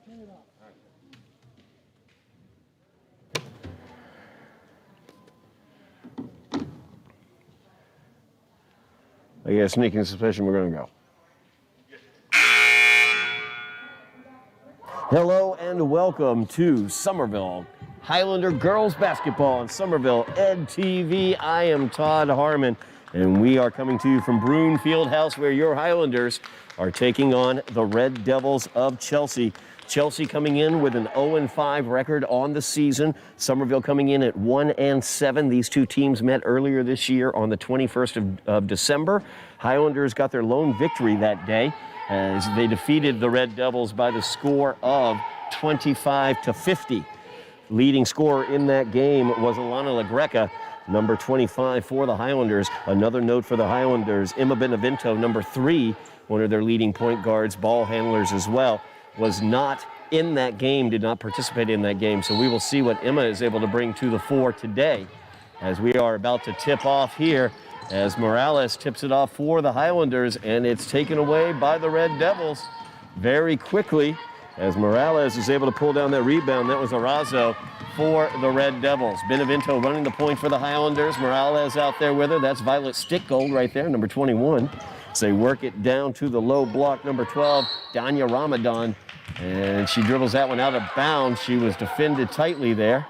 Turn it off. I guess sneaking suspicion, we're going to go. Hello and welcome to Somerville Highlander Girls Basketball on Somerville Ed TV. I am Todd Harmon, and we are coming to you from Broome Fieldhouse, where your Highlanders are taking on the Red Devils of Chelsea. Chelsea coming in with an 0-5 record on the season. Somerville coming in at 1-7. These two teams met earlier this year on the 21st of December. Highlanders got their lone victory that day as they defeated the Red Devils by the score of 25-50. Leading scorer in that game was Alana LaGreca, number 25 for the Highlanders. Another note for the Highlanders, Emma Benevento, number 3, one of their leading point guards, ball handlers as well, was not in that game, did not participate in that game. So we will see what Emma is able to bring to the fore today as we are about to tip off here as Morales tips it off for the Highlanders, and it's taken away by the Red Devils very quickly as Morales is able to pull down that rebound. That was Arazo for the Red Devils. Benevento running the point for the Highlanders. Morales out there with her. That's Violet Stickgold right there, number 21. as they work it down to the low block, number 12, Danya Ramadan. And she dribbles that one out of bounds. She was defended tightly there.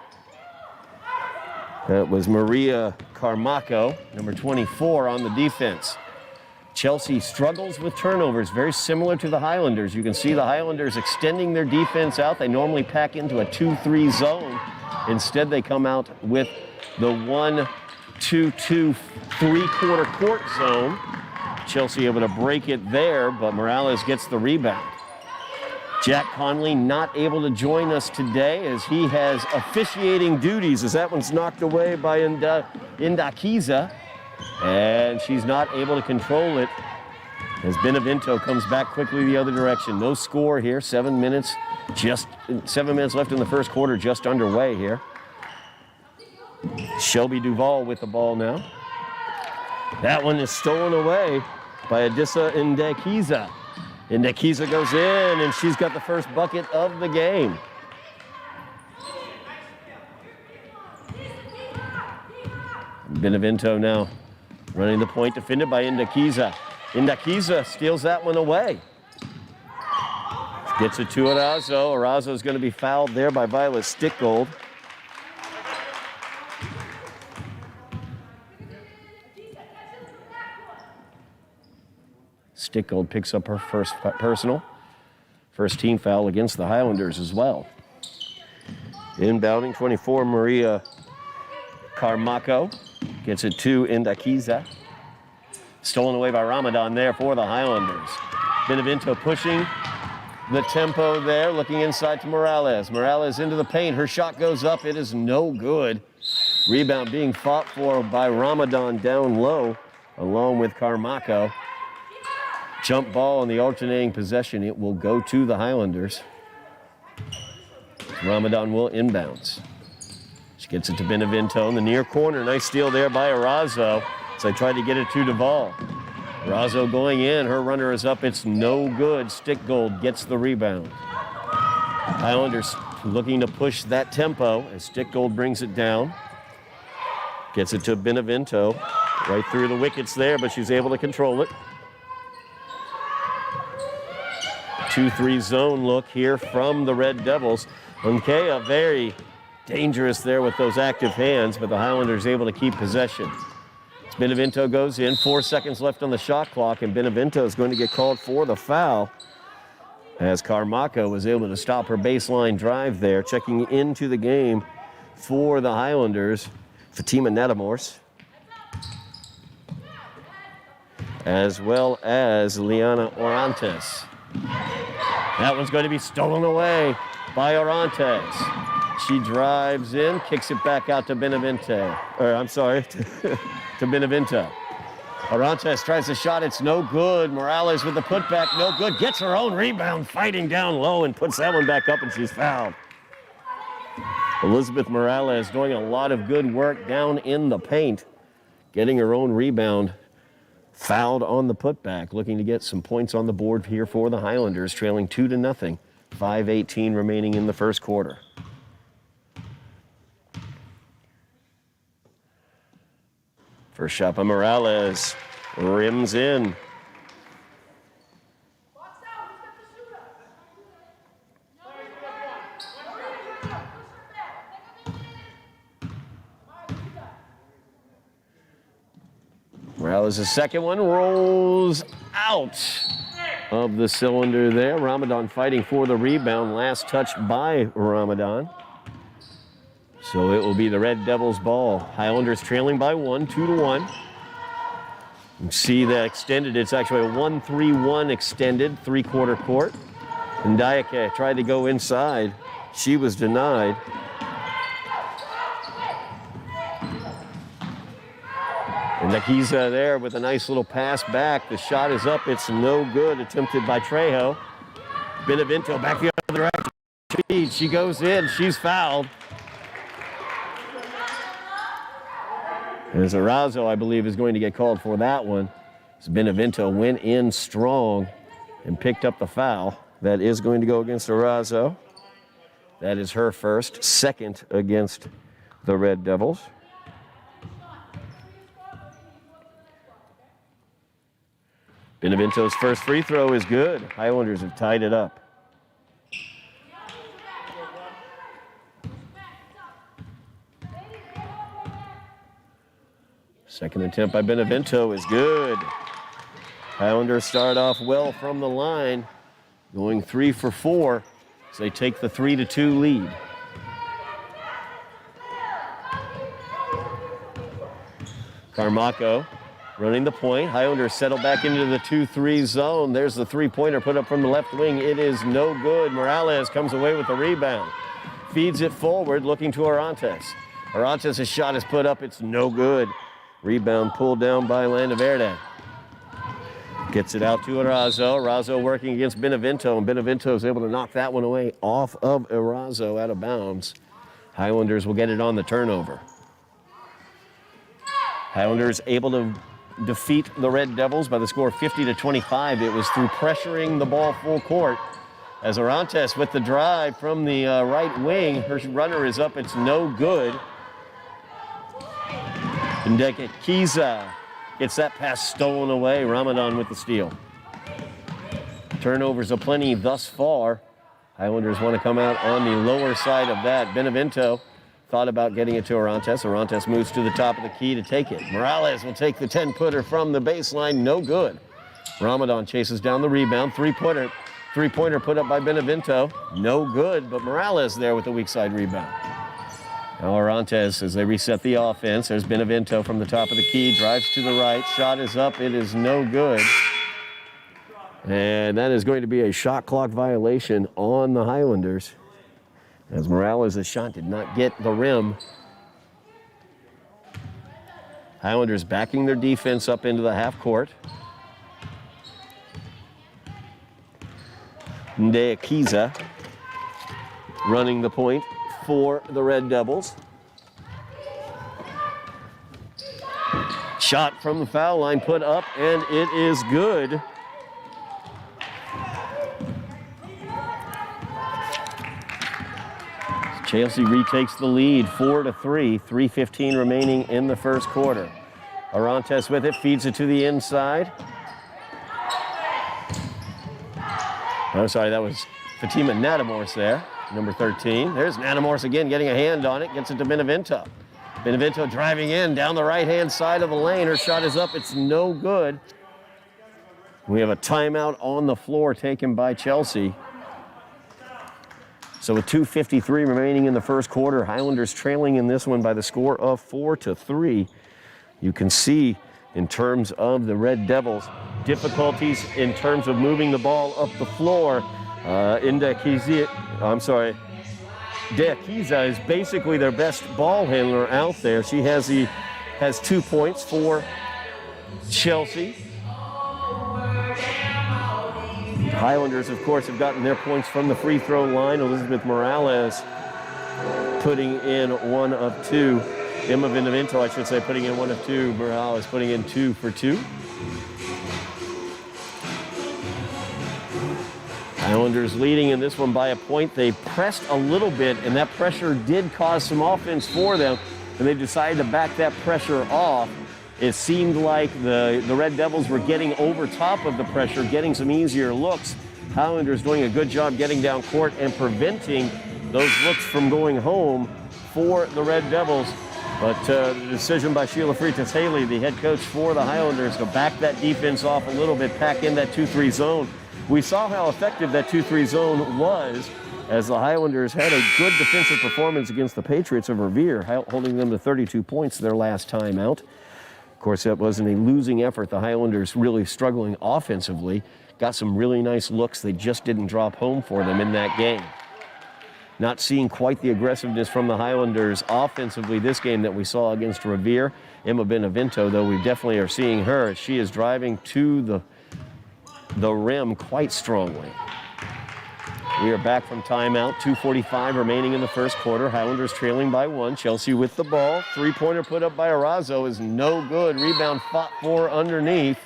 That was Maria Carmaco, number 24 on the defense. Chelsea struggles with turnovers, very similar to the Highlanders. You can see the Highlanders extending their defense out. They normally pack into a 2-3 zone. Instead, they come out with the 1-2-2 three-quarter court zone. Chelsea able to break it there, but Morales gets the rebound. Jack Conley not able to join us today as he has officiating duties, as that one's knocked away by Indakiza, and she's not able to control it as Benevento comes back quickly the other direction. No score here, 7 minutes left in the first quarter, just underway here. Shelby Duvall with the ball now. That one is stolen away by Adissa Indakiza. Indakiza goes in, and she's got the first bucket of the game. Benevento now running the point, defended by Indakiza. Indakiza steals that one away. Gets it to Arazo. Arazo is going to be fouled there by Violet Stickgold. Stickgold picks up her first team foul against the Highlanders as well. Inbounding 24, Maria Carmaco gets it to Indakiza. Stolen away by Ramadan there for the Highlanders. Benevento pushing the tempo there, looking inside to Morales. Morales into the paint. Her shot goes up. It is no good. Rebound being fought for by Ramadan down low, along with Carmaco. Jump ball in the alternating possession. It will go to the Highlanders. Ramadan will inbounds. She gets it to Benevento in the near corner. Nice steal there by Arazo as they tried to get it to Duvall. Arazo going in. Her runner is up. It's no good. Stickgold gets the rebound. Highlanders looking to push that tempo as Stickgold brings it down. Gets it to Benevento. Right through the wickets there, but she's able to control it. 2-3 zone look here from the Red Devils. Unkea very dangerous there with those active hands, but the Highlanders able to keep possession. As Benevento goes in, 4 seconds left on the shot clock, and Benevento is going to get called for the foul as Carmaco was able to stop her baseline drive there. Checking into the game for the Highlanders, Fatima Netamors, as well as Liana Orantes. That one's going to be stolen away by Orantes. She drives in, kicks it back out to Benevento. To Benevento. Orantes tries the shot, it's no good. Morales with the putback, no good. Gets her own rebound, fighting down low, and puts that one back up, and she's fouled. Elizabeth Morales doing a lot of good work down in the paint, getting her own rebound. Fouled on the putback, looking to get some points on the board here for the Highlanders, trailing 2-0. 5:18 remaining in the first quarter. First shot by Morales, rims in. Morales' second one rolls out of the cylinder there. Ramadan fighting for the rebound. Last touch by Ramadan. So it will be the Red Devils' ball. Highlanders trailing by 1, 2-1. You see that extended. It's actually a 1-3-1 extended three-quarter court. And Ndayake tried to go inside. She was denied. And Nakiza there with a nice little pass back. The shot is up. It's no good. Attempted by Trejo. Benevento back the other direction. She goes in. She's fouled. As Arazo, I believe, is going to get called for that one. As Benevento went in strong and picked up the foul. That is going to go against Arazo. That is her first. Second against the Red Devils. Benevento's first free throw is good. Highlanders have tied it up. Second attempt by Benevento is good. Highlanders start off well from the line, going 3 for 4 as they take the 3-2 lead. Carmaco running the point. Highlanders settle back into the 2-3 zone. There's the three-pointer put up from the left wing. It is no good. Morales comes away with the rebound. Feeds it forward, looking to Orantes. Orantes' shot is put up. It's no good. Rebound pulled down by Landaverde. Gets it out to Erazo. Erazo working against Benevento, and Benevento is able to knock that one away off of Erazo out of bounds. Highlanders will get it on the turnover. Highlanders able to defeat the Red Devils by the score of 50-25. It was through pressuring the ball full court. As Orantes with the drive from the right wing, her runner is up, it's no good. Ndeke Kiza gets that pass stolen away. Ramadan with the steal. Turnovers aplenty thus far. Highlanders want to come out on the lower side of that. Benevento thought about getting it to Orantes. Orantes moves to the top of the key to take it. Morales will take the 10-footer from the baseline. No good. Ramadan chases down the rebound. Three-pointer put up by Benevento. No good, but Morales there with the weak side rebound. Now Orantes, as they reset the offense, there's Benevento from the top of the key, drives to the right, shot is up, it is no good. And that is going to be a shot clock violation on the Highlanders, as Morales' shot did not get the rim. Highlanders backing their defense up into the half court. Ndeakiza running the point for the Red Devils. Shot from the foul line put up, and it is good. Chelsea retakes the lead 4-3, 3:15 remaining in the first quarter. Orantes with it, feeds it to the inside. I'm sorry, that was Fatima Natamors there, number 13. There's Natamors again, getting a hand on it, gets it to Benevento. Benevento driving in down the right-hand side of the lane. Her shot is up, it's no good. We have a timeout on the floor taken by Chelsea. So with 2:53 remaining in the first quarter, Highlanders trailing in this one by the score of 4-3. You can see in terms of the Red Devils, difficulties in terms of moving the ball up the floor. Ndeakiza is basically their best ball handler out there. She has 2 points for Chelsea. Highlanders, of course, have gotten their points from the free throw line. Elizabeth Morales putting in 1 of 2. Emma Benevento, I should say, putting in 1 of 2. Morales putting in 2 for 2. Highlanders leading in this one by a point. They pressed a little bit, and that pressure did cause some offense for them, and they decided to back that pressure off. It seemed like the Red Devils were getting over top of the pressure, getting some easier looks. Highlanders doing a good job getting down court and preventing those looks from going home for the Red Devils. But the decision by Sheila Freitas-Haley, the head coach for the Highlanders, to back that defense off a little bit, pack in that 2-3 zone. We saw how effective that 2-3 zone was as the Highlanders had a good defensive performance against the Patriots of Revere, holding them to 32 points their last time out. Of course, that wasn't a losing effort. The Highlanders really struggling offensively. Got some really nice looks. They just didn't drop home for them in that game. Not seeing quite the aggressiveness from the Highlanders offensively this game that we saw against Revere. Emma Benevento, though, we definitely are seeing her as she is driving to the rim quite strongly. We are back from timeout. 2:45 remaining in the first quarter. Highlanders trailing by 1. Chelsea with the ball. Three-pointer put up by Erazo is no good. Rebound fought for underneath.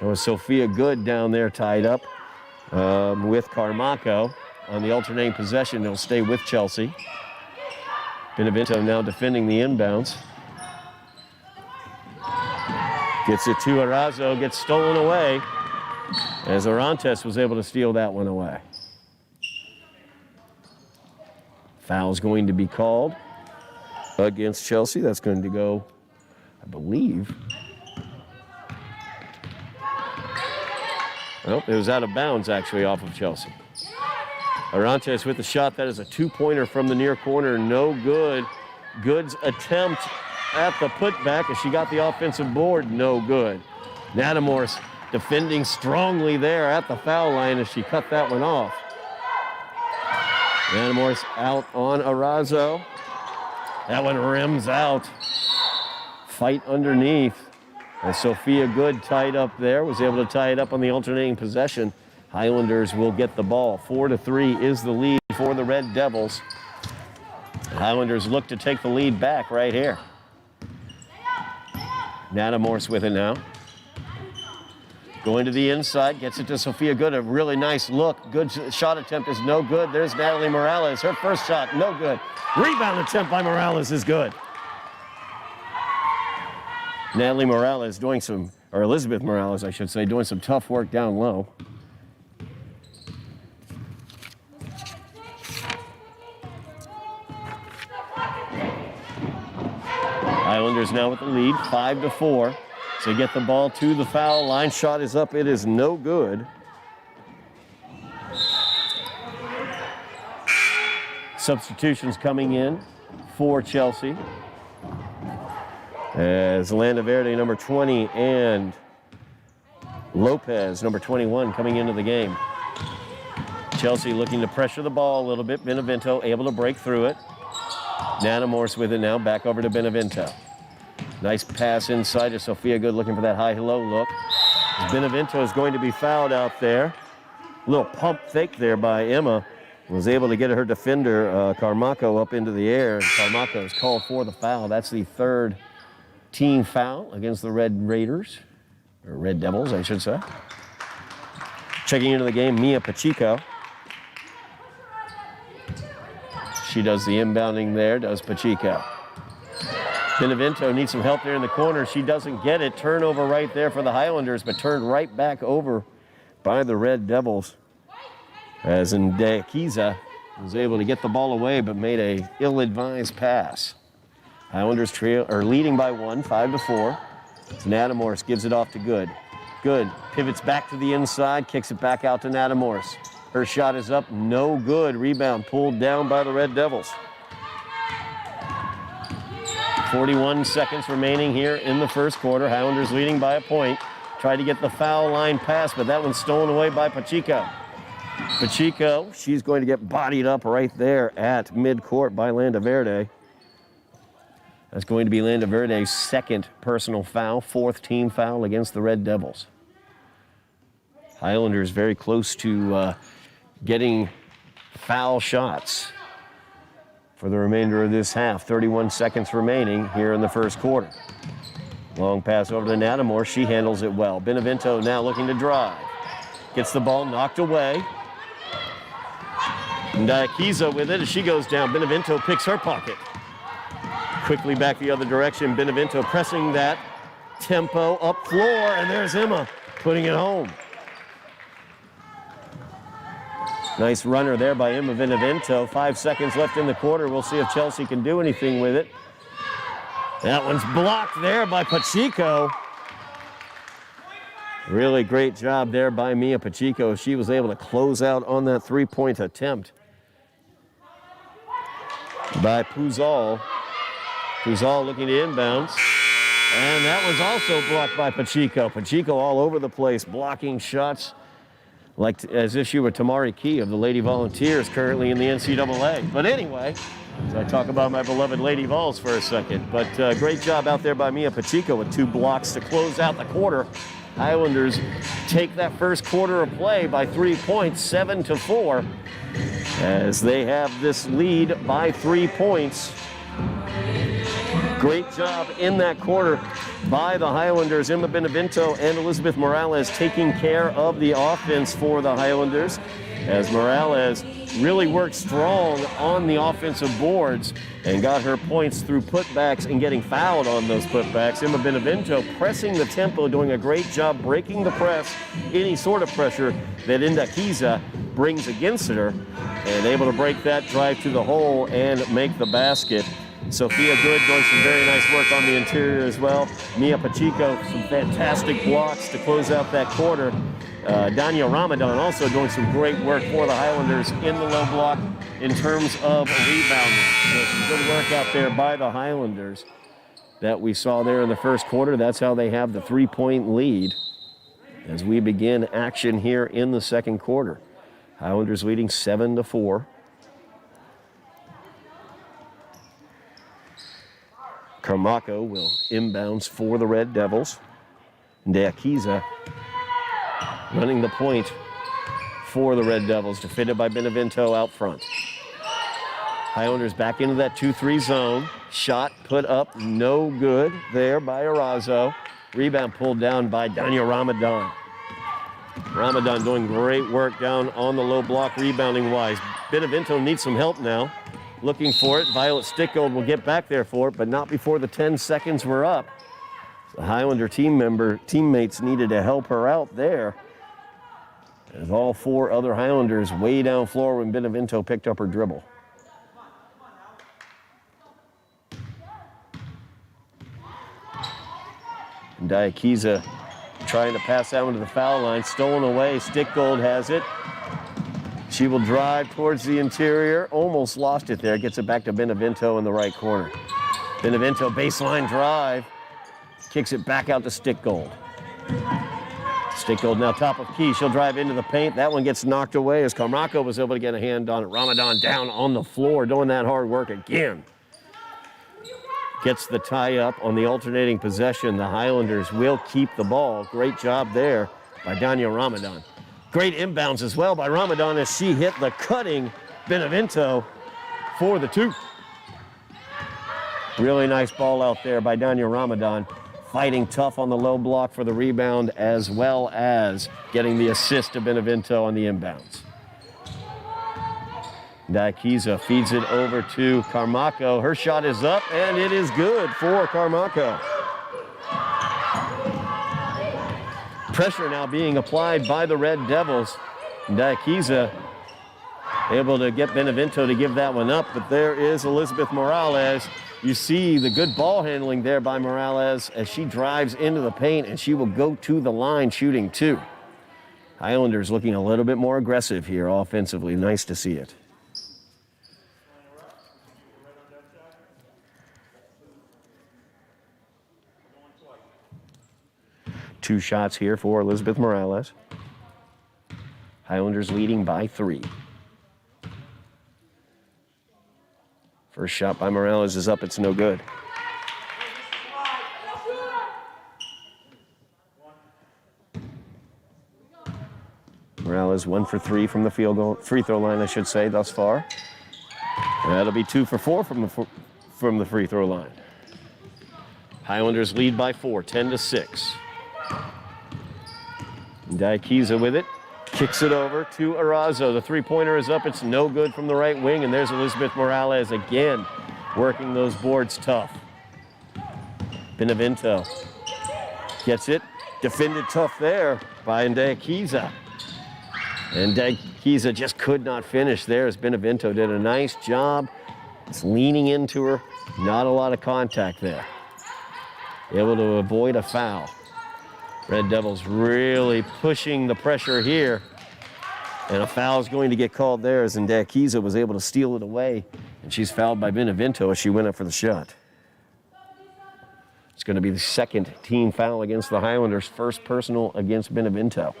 That was Sophia Good down there tied up with Carmaco. On the alternating possession, they'll stay with Chelsea. Benevento now defending the inbounds. Gets it to Arazo, gets stolen away as Orantes was able to steal that one away. Foul's going to be called against Chelsea. That's going to go, I believe. Nope, it was out of bounds actually off of Chelsea. Orantes with the shot. That is a two-pointer from the near corner. No good. Good's attempt at the putback as she got the offensive board. No good. Natamorse defending strongly there at the foul line as she cut that one off. Natamorse out on Arazo. That one rims out. Fight underneath. And Sophia Good tied up there, was able to tie it up on the alternating possession. Highlanders will get the ball. 4-3 is the lead for the Red Devils. Highlanders look to take the lead back right here. Natamorse with it now. Going to the inside, gets it to Sophia Good. A really nice look. Good shot attempt is no good. There's Natalie Morales. Her first shot, no good. Rebound attempt by Morales is good. Natalie Morales doing some, or Elizabeth Morales, I should say, doing some tough work down low. Islanders now with the lead, 5-4. So get the ball to the foul line. Shot is up. It is no good. Substitutions coming in for Chelsea. As Landa Verde, number 20, and Lopez, number 21, coming into the game. Chelsea looking to pressure the ball a little bit. Benevento able to break through it. Natamorse with it now, back over to Benevento. Nice pass inside to Sophia Good, looking for that high-low look. Benevento is going to be fouled out there. A little pump fake there by Emma. Was able to get her defender, Carmaco, up into the air. And Carmaco is called for the foul. That's the third team foul against the Red Raiders, or Red Devils, I should say. Checking into the game, Mia Pacheco. She does the inbounding there, does Pacheco. Benevento needs some help there in the corner. She doesn't get it. Turnover right there for the Highlanders, but turned right back over by the Red Devils. As Ndekiza was able to get the ball away, but made a ill-advised pass. Highlanders leading by 1, 5-4. Natamorse gives it off to Good. Good pivots back to the inside, kicks it back out to Natamorse. Her shot is up, no good. Rebound pulled down by the Red Devils. 41 seconds remaining here in the first quarter. Highlanders leading by a point. Tried to get the foul line pass, but that one's stolen away by Pacheco. Pacheco, she's going to get bodied up right there at midcourt by Landa Verde. That's going to be Landa Verde's second personal foul, fourth team foul against the Red Devils. Highlanders very close to getting foul shots for the remainder of this half. 31 seconds remaining here in the first quarter. Long pass over to Natamorse. She handles it well. Benevento now looking to drive. Gets the ball knocked away. Ndakiza with it as she goes down. Benevento picks her pocket. Quickly back the other direction. Benevento pressing that tempo up floor, and there's Emma putting it home. Nice runner there by Emma Benevento. 5 seconds left in the quarter. We'll see if Chelsea can do anything with it. That one's blocked there by Pacheco. Really great job there by Mia Pacheco. She was able to close out on that three-point attempt by Puzol. Puzol looking to inbounds. And that was also blocked by Pacheco. Pacheco all over the place, blocking shots like as if she were Tamari Key of the Lady Volunteers, currently in the NCAA. But anyway, so I talk about my beloved Lady Vols for a second. But great job out there by Mia Pacheco with 2 blocks to close out the quarter. Highlanders take that first quarter of play by 3 points, 7-4, as they have this lead by 3 points. Great job in that quarter by the Highlanders. Emma Benevento and Elizabeth Morales taking care of the offense for the Highlanders. as Morales really worked strong on the offensive boards and got her points through putbacks and getting fouled on those putbacks. Emma Benevento pressing the tempo, doing a great job breaking the press, any sort of pressure that Indakiza brings against her, and able to break that, drive to the hole, and make the basket. Sophia Good doing some very nice work on the interior as well. Mia Pacheco, some fantastic blocks to close out that quarter. Danya Ramadan also doing some great work for the Highlanders in the low block in terms of rebounding. So some good work out there by the Highlanders that we saw there in the first quarter. That's how they have the 3-point lead as we begin action here in the second quarter. Highlanders leading 7-4. Carmaco will inbounds for the Red Devils. Ndeakiza running the point for the Red Devils, defended by Benevento out front. Highlanders back into that 2-3 zone. Shot put up, no good there by Arazo. Rebound pulled down by Danya Ramadan. Ramadan doing great work down on the low block rebounding wise. Benevento needs some help now. Looking for it. Violet Stickgold will get back there for it, but not before the 10 seconds were up. The Highlander teammates needed to help her out there, as all 4 other Highlanders way down floor when Benevento picked up her dribble. Diakiza trying to pass out into the foul line, stolen away. Stickgold has it. She will drive towards the interior, almost lost it there, gets it back to Benevento in the right corner. Benevento baseline drive, kicks it back out to Stickgold. Stickgold now top of key, she'll drive into the paint. That one gets knocked away as Carmaco was able to get a hand on it. Ramadan down on the floor, doing that hard work again. Gets the tie up on the alternating possession. The Highlanders will keep the ball. Great job there by Danya Ramadan. Great inbounds as well by Ramadan as she hit the cutting Benevento for the 2. Really nice ball out there by Danya Ramadan, fighting tough on the low block for the rebound as well as getting the assist to Benevento on the inbounds. Diakiza feeds it over to Carmaco. Her shot is up and it is good for Carmaco. Pressure now being applied by the Red Devils. Diakiza able to get Benevento to give that one up, but there is Elizabeth Morales. You see the good ball handling there by Morales as she drives into the paint, and she will go to the line shooting 2. Highlanders looking a little bit more aggressive here offensively. Nice to see it. Two shots here for Elizabeth Morales. Highlanders leading by 3. First shot by Morales is up, it's no good. Morales 1 for 3 from the free throw line, I should say, thus far. And that'll be 2 for 4 from the free throw line. Highlanders lead by 4, 10-6. Diakiza with it, kicks it over to Arazo. The 3-pointer is up, it's no good from the right wing, and there's Elizabeth Morales again, working those boards tough. Benevento gets it, defended tough there by Diakiza. And Diakiza just could not finish there as Benevento did a nice job. It's leaning into her, not a lot of contact there. Able to avoid a foul. Red Devils really pushing the pressure here. And a foul is going to get called there as Diakiza was able to steal it away. And she's fouled by Benevento as she went up for the shot. It's going to be the second team foul against the Highlanders, first personal against Benevento.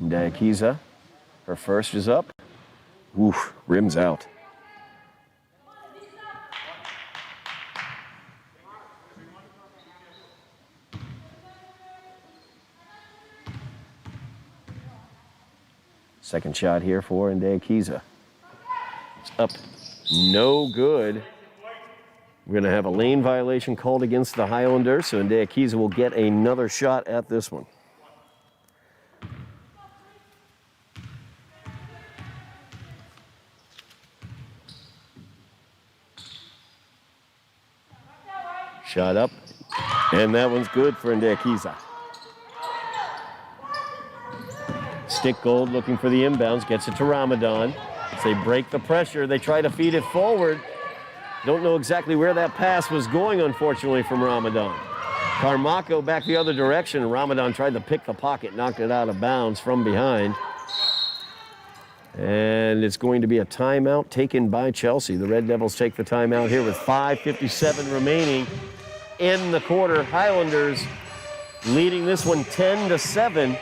Diakiza, her first is up. Oof, rims out. Second shot here for Diakiza. It's up, No good. We're going to have a lane violation called against the Highlanders, so Ndeakiza will get another shot at this one. Shot up, and that one's good for Ndeakiza. Stick Gold looking for the inbounds, gets it to Ramadan. As they break the pressure, they try to feed it forward. Don't know exactly where that pass was going, unfortunately, from Ramadan. Carmaco back the other direction. Ramadan tried to pick the pocket, knocked it out of bounds from behind. And it's going to be a timeout taken by Chelsea. The Red Devils take the timeout here with 5:57 remaining in the quarter. Highlanders leading this one 10-7.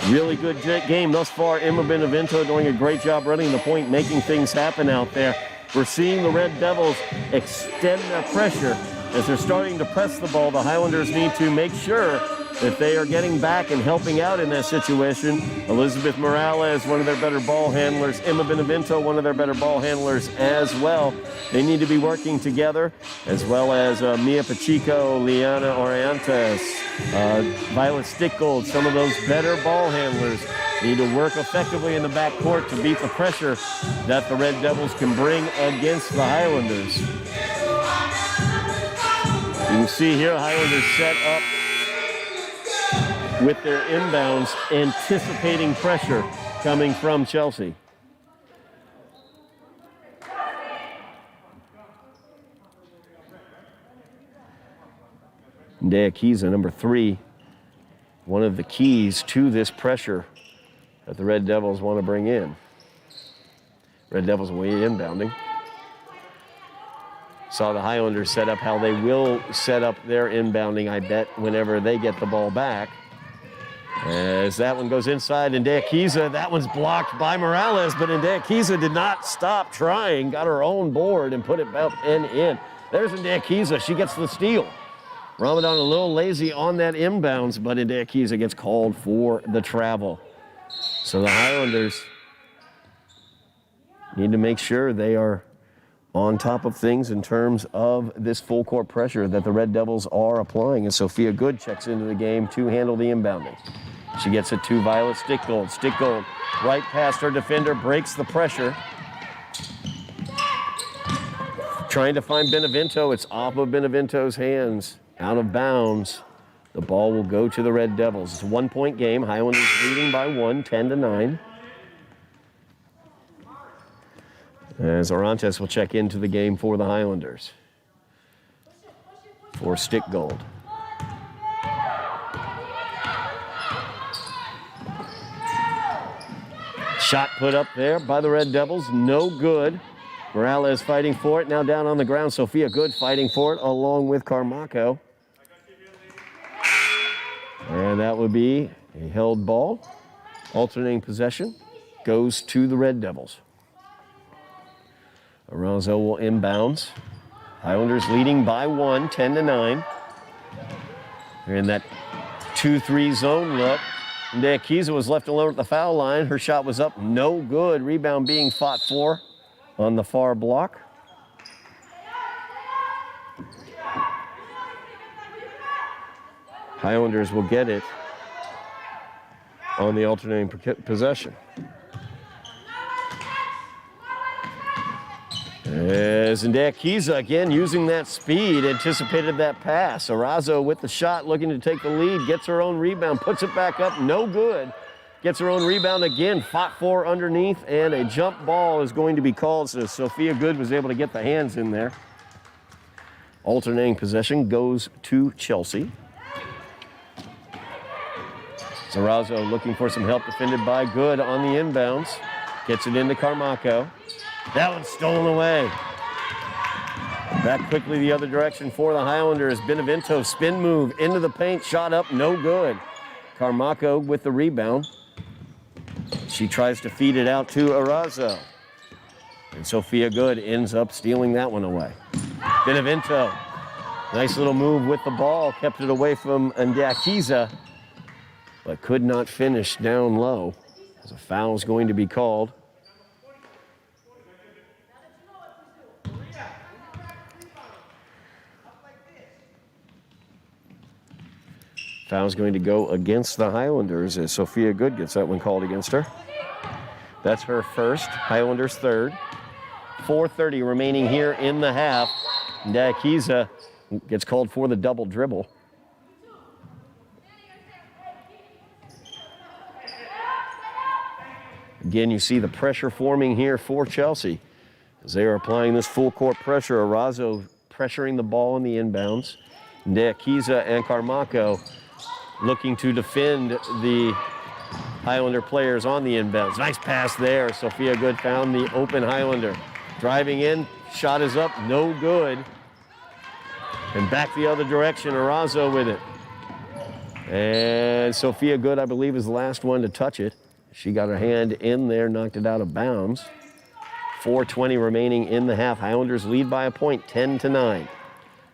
Really good game thus far. Emma Benevento doing a great job running the point, making things happen out there. We're seeing the Red Devils extend their pressure. As they're starting to press the ball, the Highlanders need to make sure that they are getting back and helping out in that situation. Elizabeth Morales, one of their better ball handlers. Emma Benevento, one of their better ball handlers as well. They need to be working together, as well as Mia Pacheco, Liana Orientes, Violet Stickgold. Some of those better ball handlers need to work effectively in the backcourt to beat the pressure that the Red Devils can bring against the Highlanders. You can see here, Highlanders set up with their inbounds, anticipating pressure coming from Chelsea. Ndeakiza, number 3, one of the keys to this pressure that the Red Devils want to bring in. Red Devils will be inbounding. Saw the Highlanders set up how they will set up their inbounding, I bet, whenever they get the ball back. As that one goes inside, Ndeakiza, that one's blocked by Morales, but Ndeakiza did not stop trying, got her own board and put it up and in. There's Ndeakiza, she gets the steal. Ramadan a little lazy on that inbounds, but Ndeakiza gets called for the travel. So the Highlanders need to make sure they are on top of things in terms of this full court pressure that the Red Devils are applying. And Sophia Good checks into the game to handle the inbounding. She gets it to Violet Stickgold. Stickgold right past her defender, breaks the pressure. Trying to find Benevento. It's off of Benevento's hands, out of bounds. The ball will go to the Red Devils. It's a 1-point game. Highlanders leading by 1, 10-9. As Orantes will check into the game for the Highlanders. For Stickgold. Shot put up there by the Red Devils, no good. Morales fighting for it, now down on the ground. Sophia Good fighting for it along with Carmaco. And that would be a held ball. Alternating possession goes to the Red Devils. Arazo will inbounds. Highlanders leading by 1, 10-9. They're in that 2-3 zone look. Ndeakiza was left alone at the foul line. Her shot was up, no good. Rebound being fought for on the far block. Highlanders will get it on the alternating possession. As Ndeakiza again using that speed, anticipated that pass. Arazo with the shot, looking to take the lead, gets her own rebound, puts it back up, no good. Gets her own rebound again, fought for underneath, and a jump ball is going to be called, so Sophia Good was able to get the hands in there. Alternating possession goes to Chelsea. Arazo looking for some help, defended by Good on the inbounds. Gets it into Carmaco. That one's stolen away. Back quickly the other direction for the Highlanders. Benevento spin move into the paint, shot up, no good. Carmaco with the rebound. She tries to feed it out to Arazo. And Sophia Good ends up stealing that one away. Benevento, nice little move with the ball, kept it away from Ndeakiza, but could not finish down low. As a foul is going to be called Foul's going to go against the Highlanders as Sophia Good gets that one called against her. That's her first, Highlanders third. 4:30 remaining here in the half. Ndakiza gets called for the double dribble. Again, you see the pressure forming here for Chelsea as they are applying this full court pressure. Arazo pressuring the ball in the inbounds. Ndakiza and Carmaco looking to defend the Highlander players on the inbounds. Nice pass there. Sophia Good found the open Highlander. Driving in, shot is up, no good. And back the other direction, Arazo with it. And Sophia Good, I believe, is the last one to touch it. She got her hand in there, knocked it out of bounds. 4:20 remaining in the half. Highlanders lead by a point, 10-9.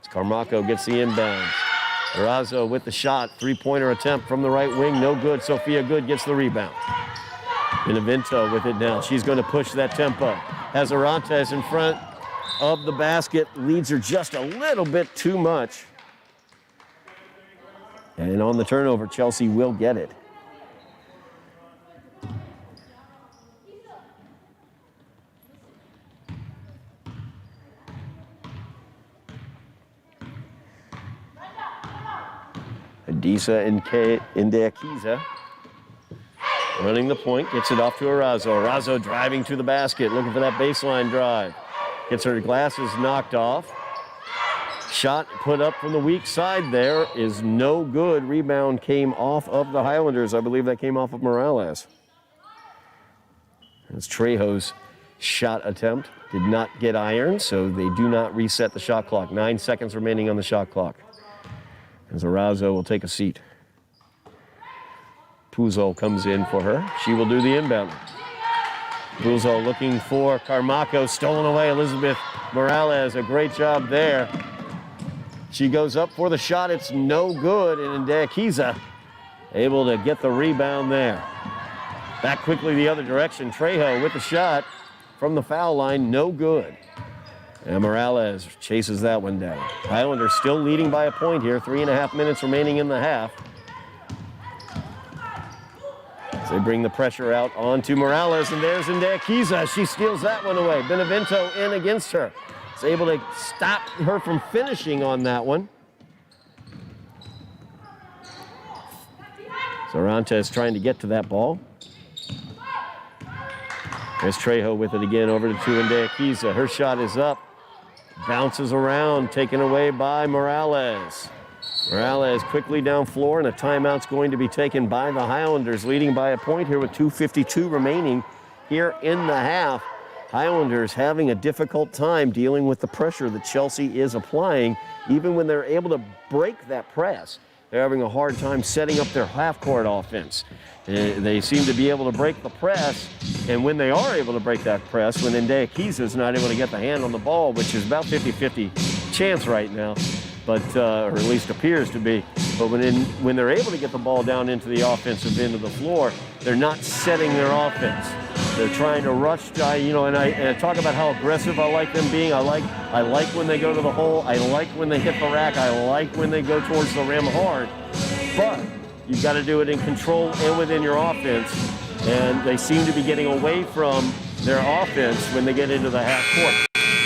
As Carmaco gets the inbounds. Arazo with the shot, three-pointer attempt from the right wing, no good. Sophia Good gets the rebound. Benevento with it now. She's going to push that tempo. Has Arantes in front of the basket, leads her just a little bit too much. And on the turnover, Chelsea will get it. Adisa and Ndakiza running the point, gets it off to Arazo. Arazo driving to the basket, looking for that baseline drive. Gets her glasses knocked off. Shot put up from the weak side there is no good. Rebound came off of the Highlanders. I believe that came off of Morales. As Trejo's shot attempt did not get iron, so they do not reset the shot clock. 9 seconds remaining on the shot clock. As Arazo will take a seat. Puzo comes in for her. She will do the inbound. Puzo looking for Carmaco, stolen away. Elizabeth Morales, a great job there. She goes up for the shot. It's no good, and Ndakiza able to get the rebound there. Back quickly the other direction. Trejo with the shot from the foul line, no good. And Morales chases that one down. Highlanders still leading by a point here. 3.5 minutes remaining in the half. As they bring the pressure out onto Morales, and there's Ndakiza. She steals that one away. Benevento in against her. Is able to stop her from finishing on that one. Zarantes trying to get to that ball. There's Trejo with it again over to Ndakiza. Her shot is up. Bounces around, taken away by Morales. Morales quickly down floor, and a timeout's going to be taken by the Highlanders, leading by a point here with 2:52 remaining here in the half. Highlanders having a difficult time dealing with the pressure that Chelsea is applying. Even when they're able to break that press, they're having a hard time setting up their half-court offense. They seem to be able to break the press, and when they are able to break that press, when Ndakiza is not able to get the hand on the ball, which is about 50-50 chance right now, but or at least appears to be. But when they're able to get the ball down into the offensive end of the floor, they're not setting their offense. They're trying to rush, and I talk about how aggressive I like them being. I like when they go to the hole. I like when they hit the rack. I like when they go towards the rim hard. But you've got to do it in control and within your offense. And they seem to be getting away from their offense when they get into the half court.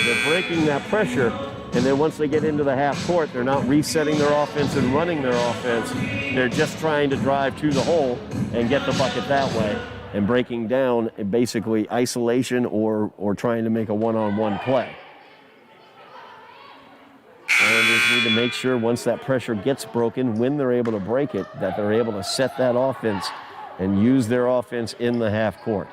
They're breaking that pressure. And then once they get into the half court, they're not resetting their offense and running their offense. They're just trying to drive to the hole and get the bucket that way, and breaking down basically isolation or trying to make a one-on-one play. Islanders need to make sure once that pressure gets broken, when they're able to break it, that they're able to set that offense and use their offense in the half court.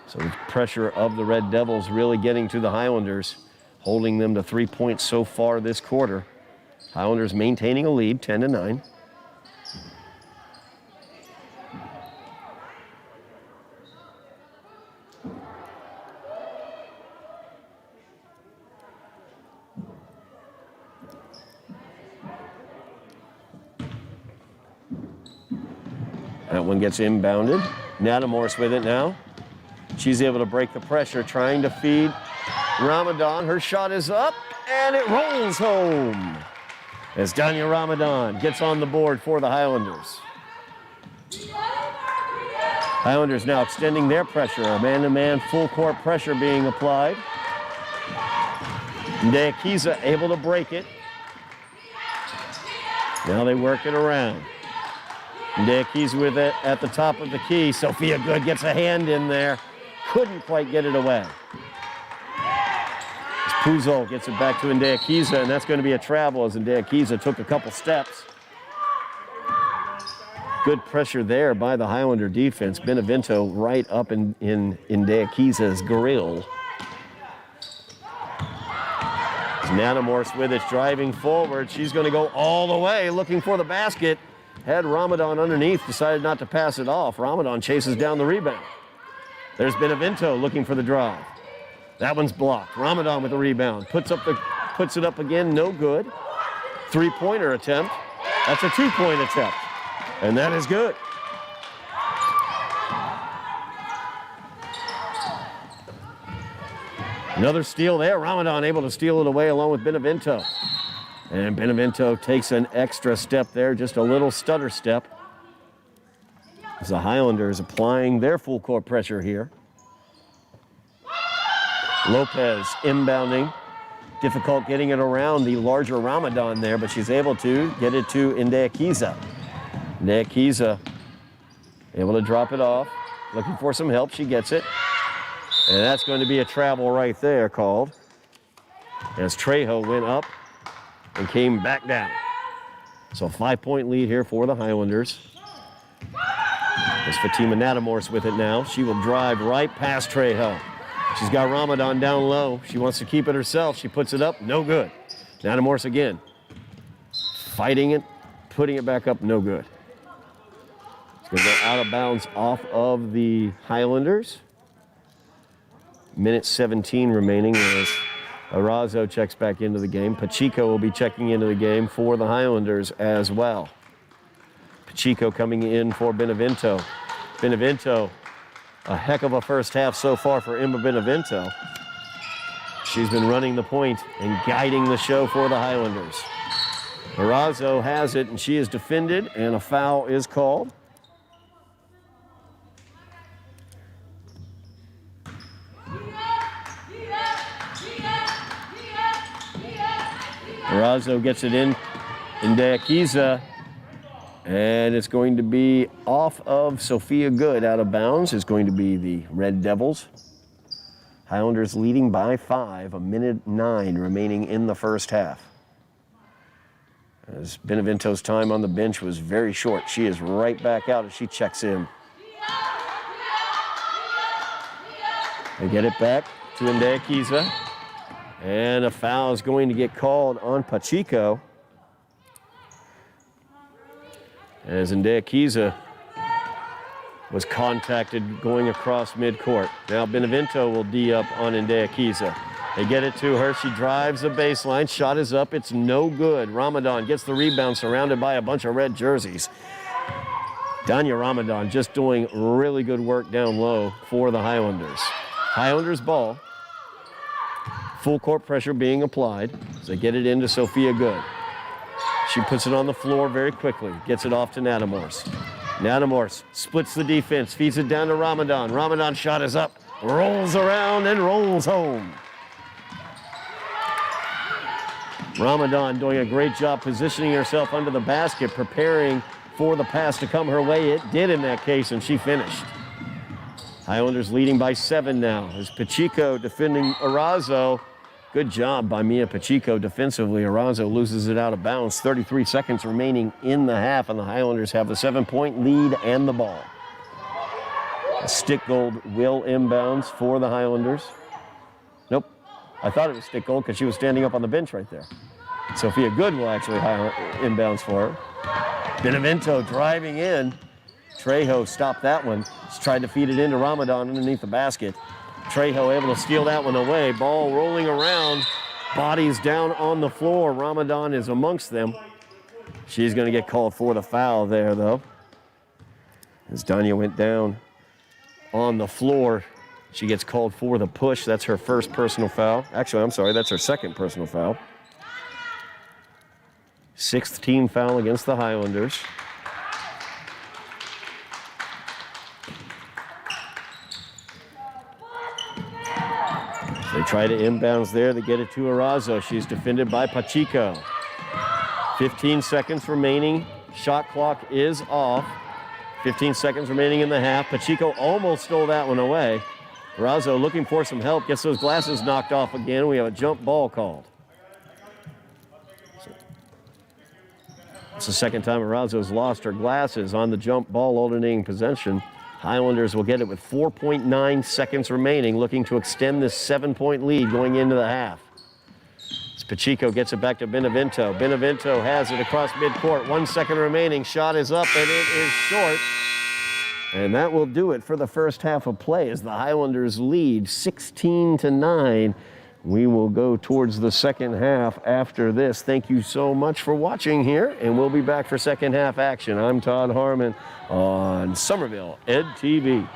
So the pressure of the Red Devils really getting to the Highlanders, holding them to 3 points so far this quarter. Highlanders maintaining a lead, 10-9. That one gets inbounded. Natamorse with it now. She's able to break the pressure, trying to feed Ramadan. Her shot is up, and it rolls home. as Danya Ramadan gets on the board for the Highlanders. Highlanders now extending their pressure. A man-to-man full court pressure being applied. Ndeakiza able to break it. Now they work it around. Ndeakiza with it at the top of the key. Sophia Good gets a hand in there. Couldn't quite get it away. As Puzol gets it back to Ndeakiza, and that's going to be a travel as Ndeakiza took a couple steps. Good pressure there by the Highlander defense. Benevento right up in Ndeakiza's grill. Nanamorse with it, driving forward. She's going to go all the way, looking for the basket. Had Ramadan underneath, decided not to pass it off. Ramadan chases down the rebound. There's Benevento looking for the drive. That one's blocked. Ramadan with the rebound. Puts it up again, no good. Three-pointer attempt. That's a two-point attempt. And that is good. Another steal there. Ramadan able to steal it away along with Benevento. And Benevento takes an extra step there, just a little stutter step. As the Highlanders applying their full court pressure here. Lopez inbounding. Difficult getting it around the larger Ramadan there, but she's able to get it to Ndeakiza. Ndeakiza able to drop it off. Looking for some help. She gets it. And that's going to be a travel right there called. As Trejo went up and came back down. So 5-point lead here for the Highlanders. There's Fatima Nanamorse with it now. She will drive right past Trejo. She's got Ramadan down low. She wants to keep it herself. She puts it up, no good. Nanamorse again. Fighting it, putting it back up, no good. It's going to go out of bounds off of the Highlanders. Minute 17 remaining as Arazo checks back into the game. Pacheco will be checking into the game for the Highlanders as well. Pacheco coming in for Benevento. Benevento, a heck of a first half so far for Emma Benevento. She's been running the point and guiding the show for the Highlanders. Arazo has it, and she is defended, and a foul is called. Arazo gets it in Ndeakiza, and it's going to be off of Sophia Good. Out of bounds is going to be the Red Devils. Highlanders leading by 5, a minute 9 remaining in the first half. As Benevento's time on the bench was very short. She is right back out as she checks in. They get it back to Ndeakiza. And a foul is going to get called on Pacheco. As Ndeakiza was contacted going across midcourt. Now Benevento will D up on Ndeakiza. They get it to her. She drives the baseline. Shot is up. It's no good. Ramadan gets the rebound surrounded by a bunch of red jerseys. Danya Ramadan just doing really good work down low for the Highlanders. Highlanders ball. Full court pressure being applied as they get it into Sophia Good. She puts it on the floor very quickly, gets it off to Nanamorse. Nanamorse splits the defense, feeds it down to Ramadan. Ramadan shot is up, rolls around and rolls home. Ramadan doing a great job positioning herself under the basket, preparing for the pass to come her way. It did in that case, and she finished. Highlanders leading by 7 now as Pacheco defending Arazo. Good job by Mia Pacheco defensively. Arazo loses it out of bounds. 33 seconds remaining in the half, and the Highlanders have the 7-point lead and the ball. Stick Gold will inbounds for the Highlanders. Nope. I thought it was Stick Gold because she was standing up on the bench right there. Sophia Good will actually inbounds for her. Benevento driving in. Trejo stopped that one. She's tried to feed it into Ramadan underneath the basket. Trejo able to steal that one away. Ball rolling around. Bodies down on the floor. Ramadan is amongst them. She's going to get called for the foul there, though. As Danya went down on the floor, she gets called for the push. That's her first personal foul. Actually, I'm sorry, that's her second personal foul. 6th team foul against the Highlanders. They try to inbounds there. They get it to Arazo. She's defended by Pacheco. 15 seconds remaining. Shot clock is off. 15 seconds remaining in the half. Pacheco almost stole that one away. Arazo looking for some help. Gets those glasses knocked off again. We have a jump ball called. It's the second time Arazo's lost her glasses on the jump ball alternating possession. Highlanders will get it with 4.9 seconds remaining, looking to extend this 7-point lead going into the half. As Pacheco gets it back to Benevento. Benevento has it across midcourt. 1 second remaining. Shot is up, and it is short. And that will do it for the first half of play as the Highlanders lead 16-9. We will go towards the second half after this. Thank you so much for watching here, and we'll be back for second half action. I'm Todd Harmon on Somerville Ed TV.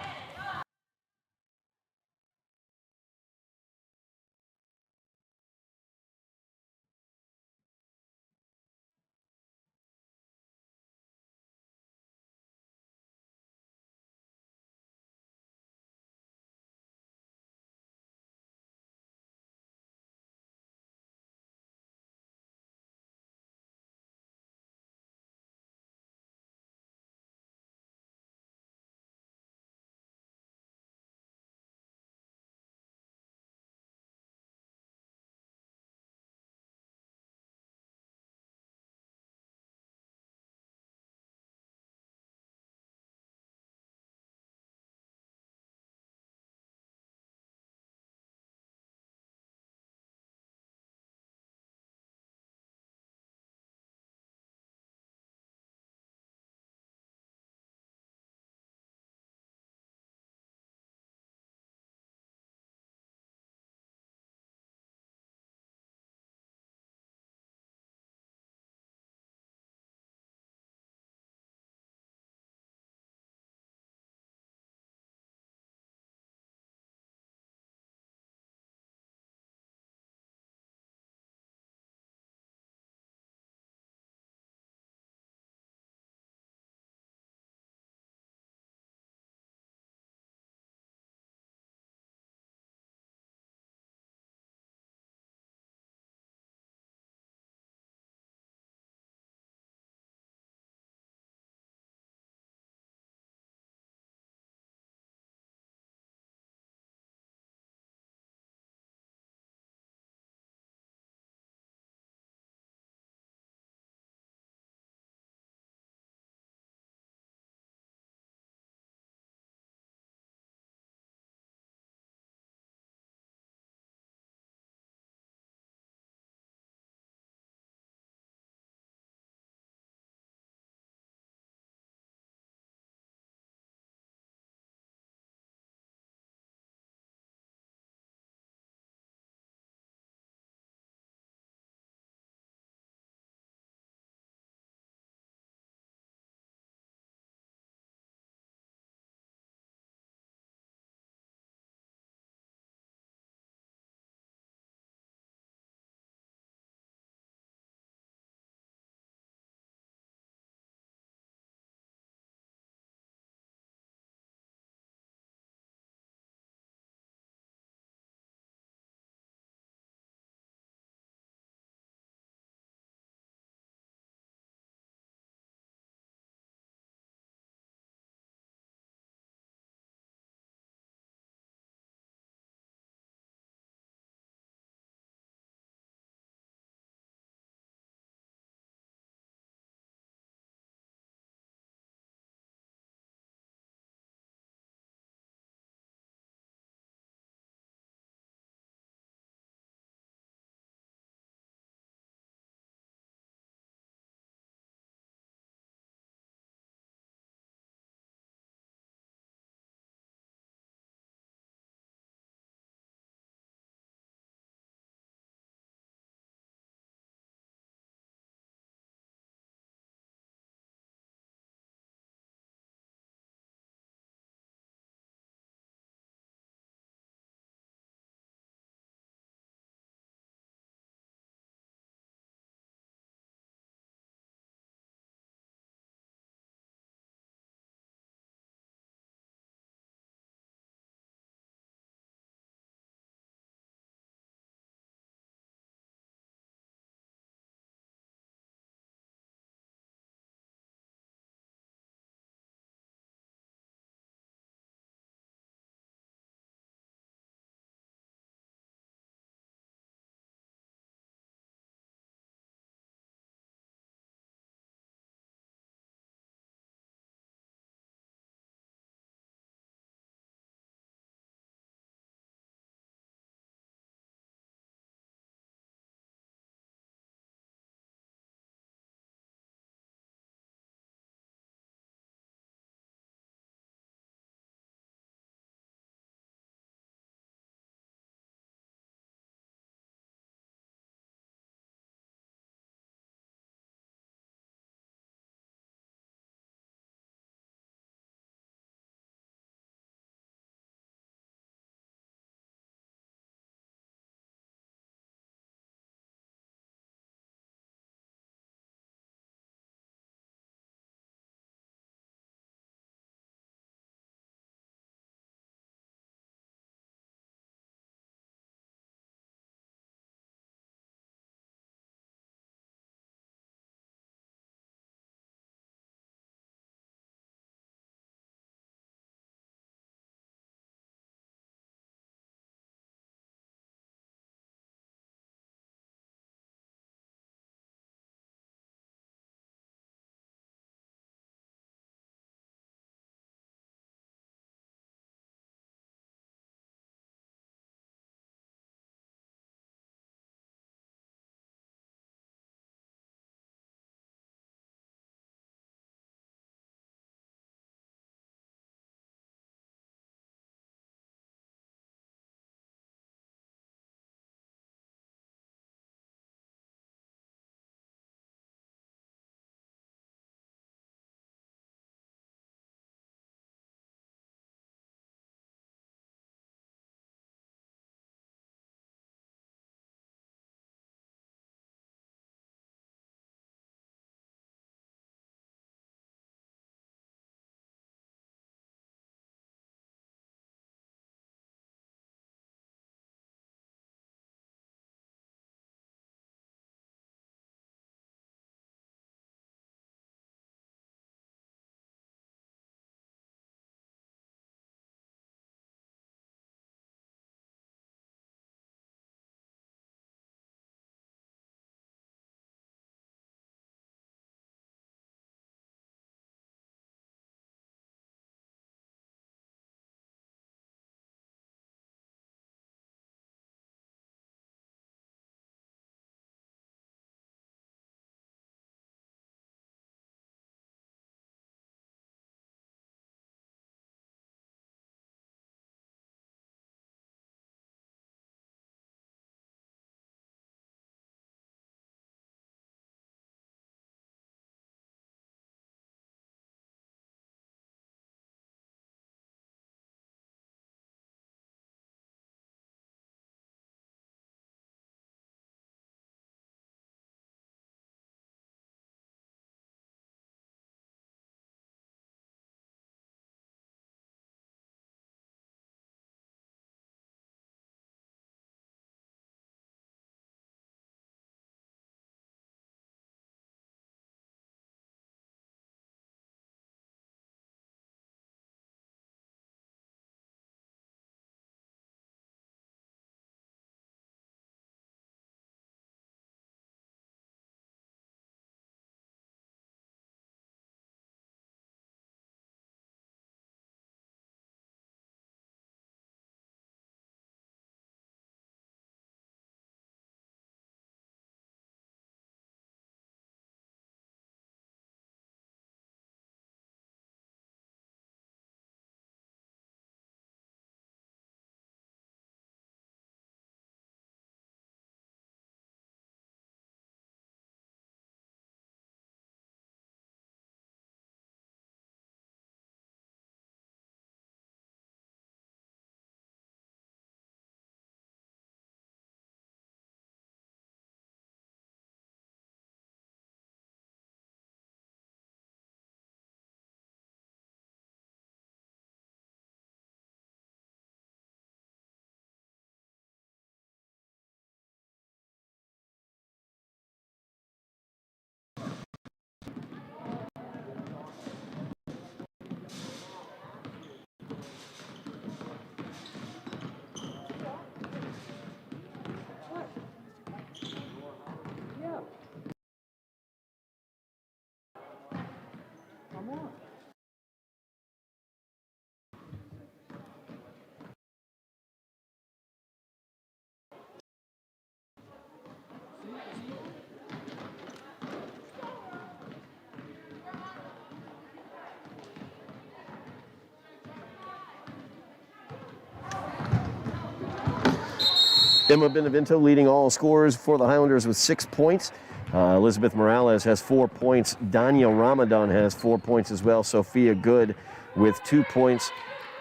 Emma Benevento leading all scorers for the Highlanders with 6 points. Elizabeth Morales has 4 points. Danya Ramadan has 4 points as well. Sophia Good with 2 points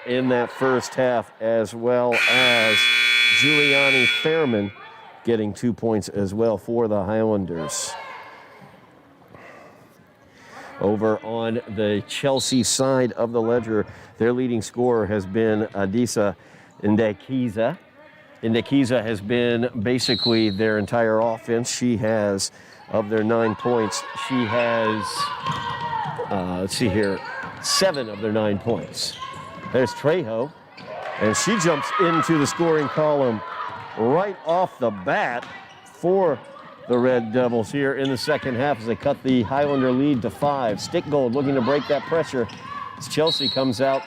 in that first half, as well as Giuliani Fairman getting 2 points as well for the Highlanders. Over on the Chelsea side of the ledger, their leading scorer has been Adisa Ndekiza. Ndekiza has been basically their entire offense. She has, of their 9 points, she has, let's see here, 7 of their 9 points. There's Trejo, and she jumps into the scoring column right off the bat for the Red Devils here in the second half as they cut the Highlander lead to 5. Stickgold looking to break that pressure as Chelsea comes out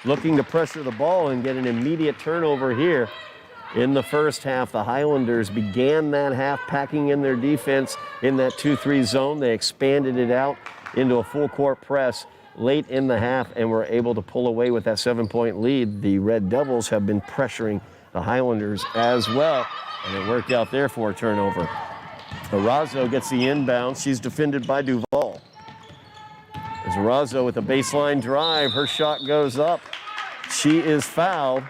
looking to pressure the ball and get an immediate turnover here in the first half. The Highlanders began that half packing in their defense in that 2-3 zone. They expanded it out into a full court press late in the half and were able to pull away with that 7-point lead. The Red Devils have been pressuring the Highlanders as well, and it worked out there for a turnover. Arazo gets the inbound. She's defended by Duval. As Arazo with a baseline drive, her shot goes up. She is fouled.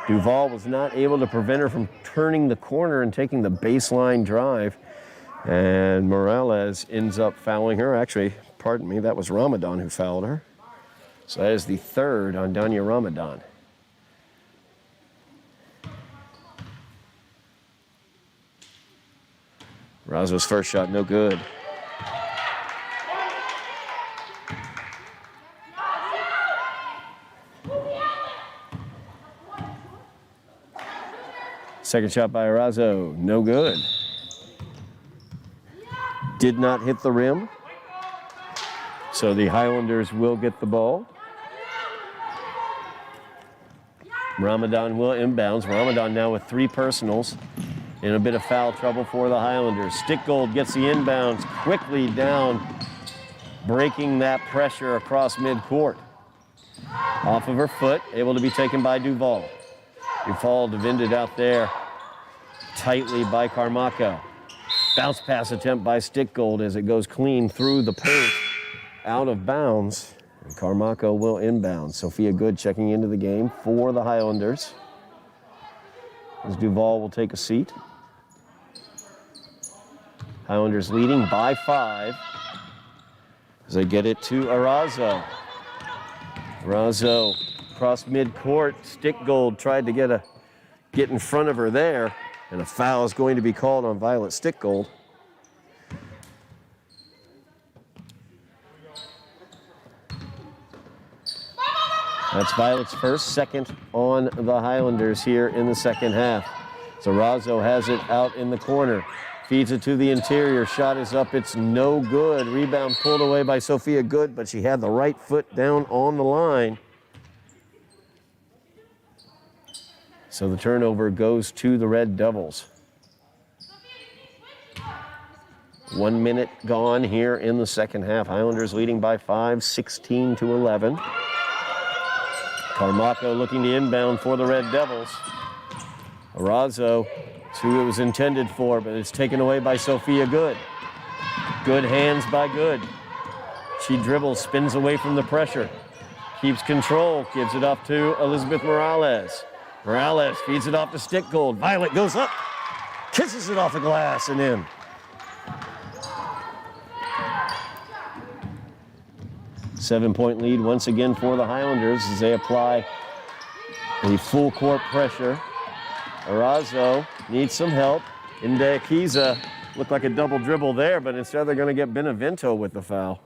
Duval was not able to prevent her from turning the corner and taking the baseline drive. And Morales ends up fouling her. Actually, pardon me, that was Ramadan who fouled her. So that is the third on Danya Ramadan. Razo's first shot, no good. Second shot by Arazo, no good. Did not hit the rim. So the Highlanders will get the ball. Ramadan will inbounds. Ramadan now with 3 personals. In a bit of foul trouble for the Highlanders. Stickgold gets the inbounds quickly down, breaking that pressure across midcourt. Off of her foot, able to be taken by Duval. Duval defended out there tightly by Carmaco. Bounce pass attempt by Stickgold as it goes clean through the paint, out of bounds. And Carmaco will inbound. Sophia Good checking into the game for the Highlanders. As Duval will take a seat. Highlanders leading by 5 as they get it to Arazo. Arazo across midcourt. Stickgold tried to get in front of her there, and a foul is going to be called on Violet Stickgold. That's Violet's first, second on the Highlanders here in the second half. So Arazo has it out in the corner. Feeds it to the interior. Shot is up. It's no good. Rebound pulled away by Sophia Good, but she had the right foot down on the line. So the turnover goes to the Red Devils. 1 minute gone here in the second half. Highlanders leading by 5, 16-11. Carmaco looking to inbound for the Red Devils. Arazo, it's who it was intended for, but it's taken away by Sophia Good. Good hands by Good. She dribbles, spins away from the pressure. Keeps control, gives it up to Elizabeth Morales. Morales feeds it off to Stickgold. Violet goes up, kisses it off the glass and in. Seven-point lead once again for the Highlanders as they apply a full court pressure. Arazo needs some help. Ndekiza looked like a double dribble there, but instead they're going to get Benevento with the foul.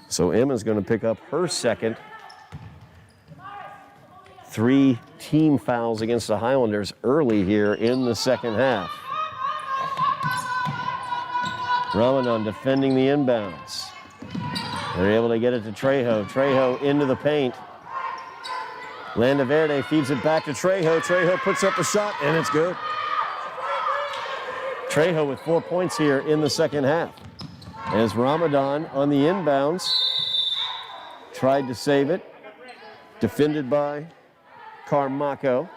So Emma's going to pick up her second. 3 team fouls against the Highlanders early here in the second half. Ramadan defending the inbounds. They're able to get it to Trejo. Trejo into the paint. Landaverde feeds it back to Trejo. Trejo puts up a shot, and it's good. Trejo with 4 points here in the second half. As Ramadan on the inbounds tried to save it. Defended by Carmaco.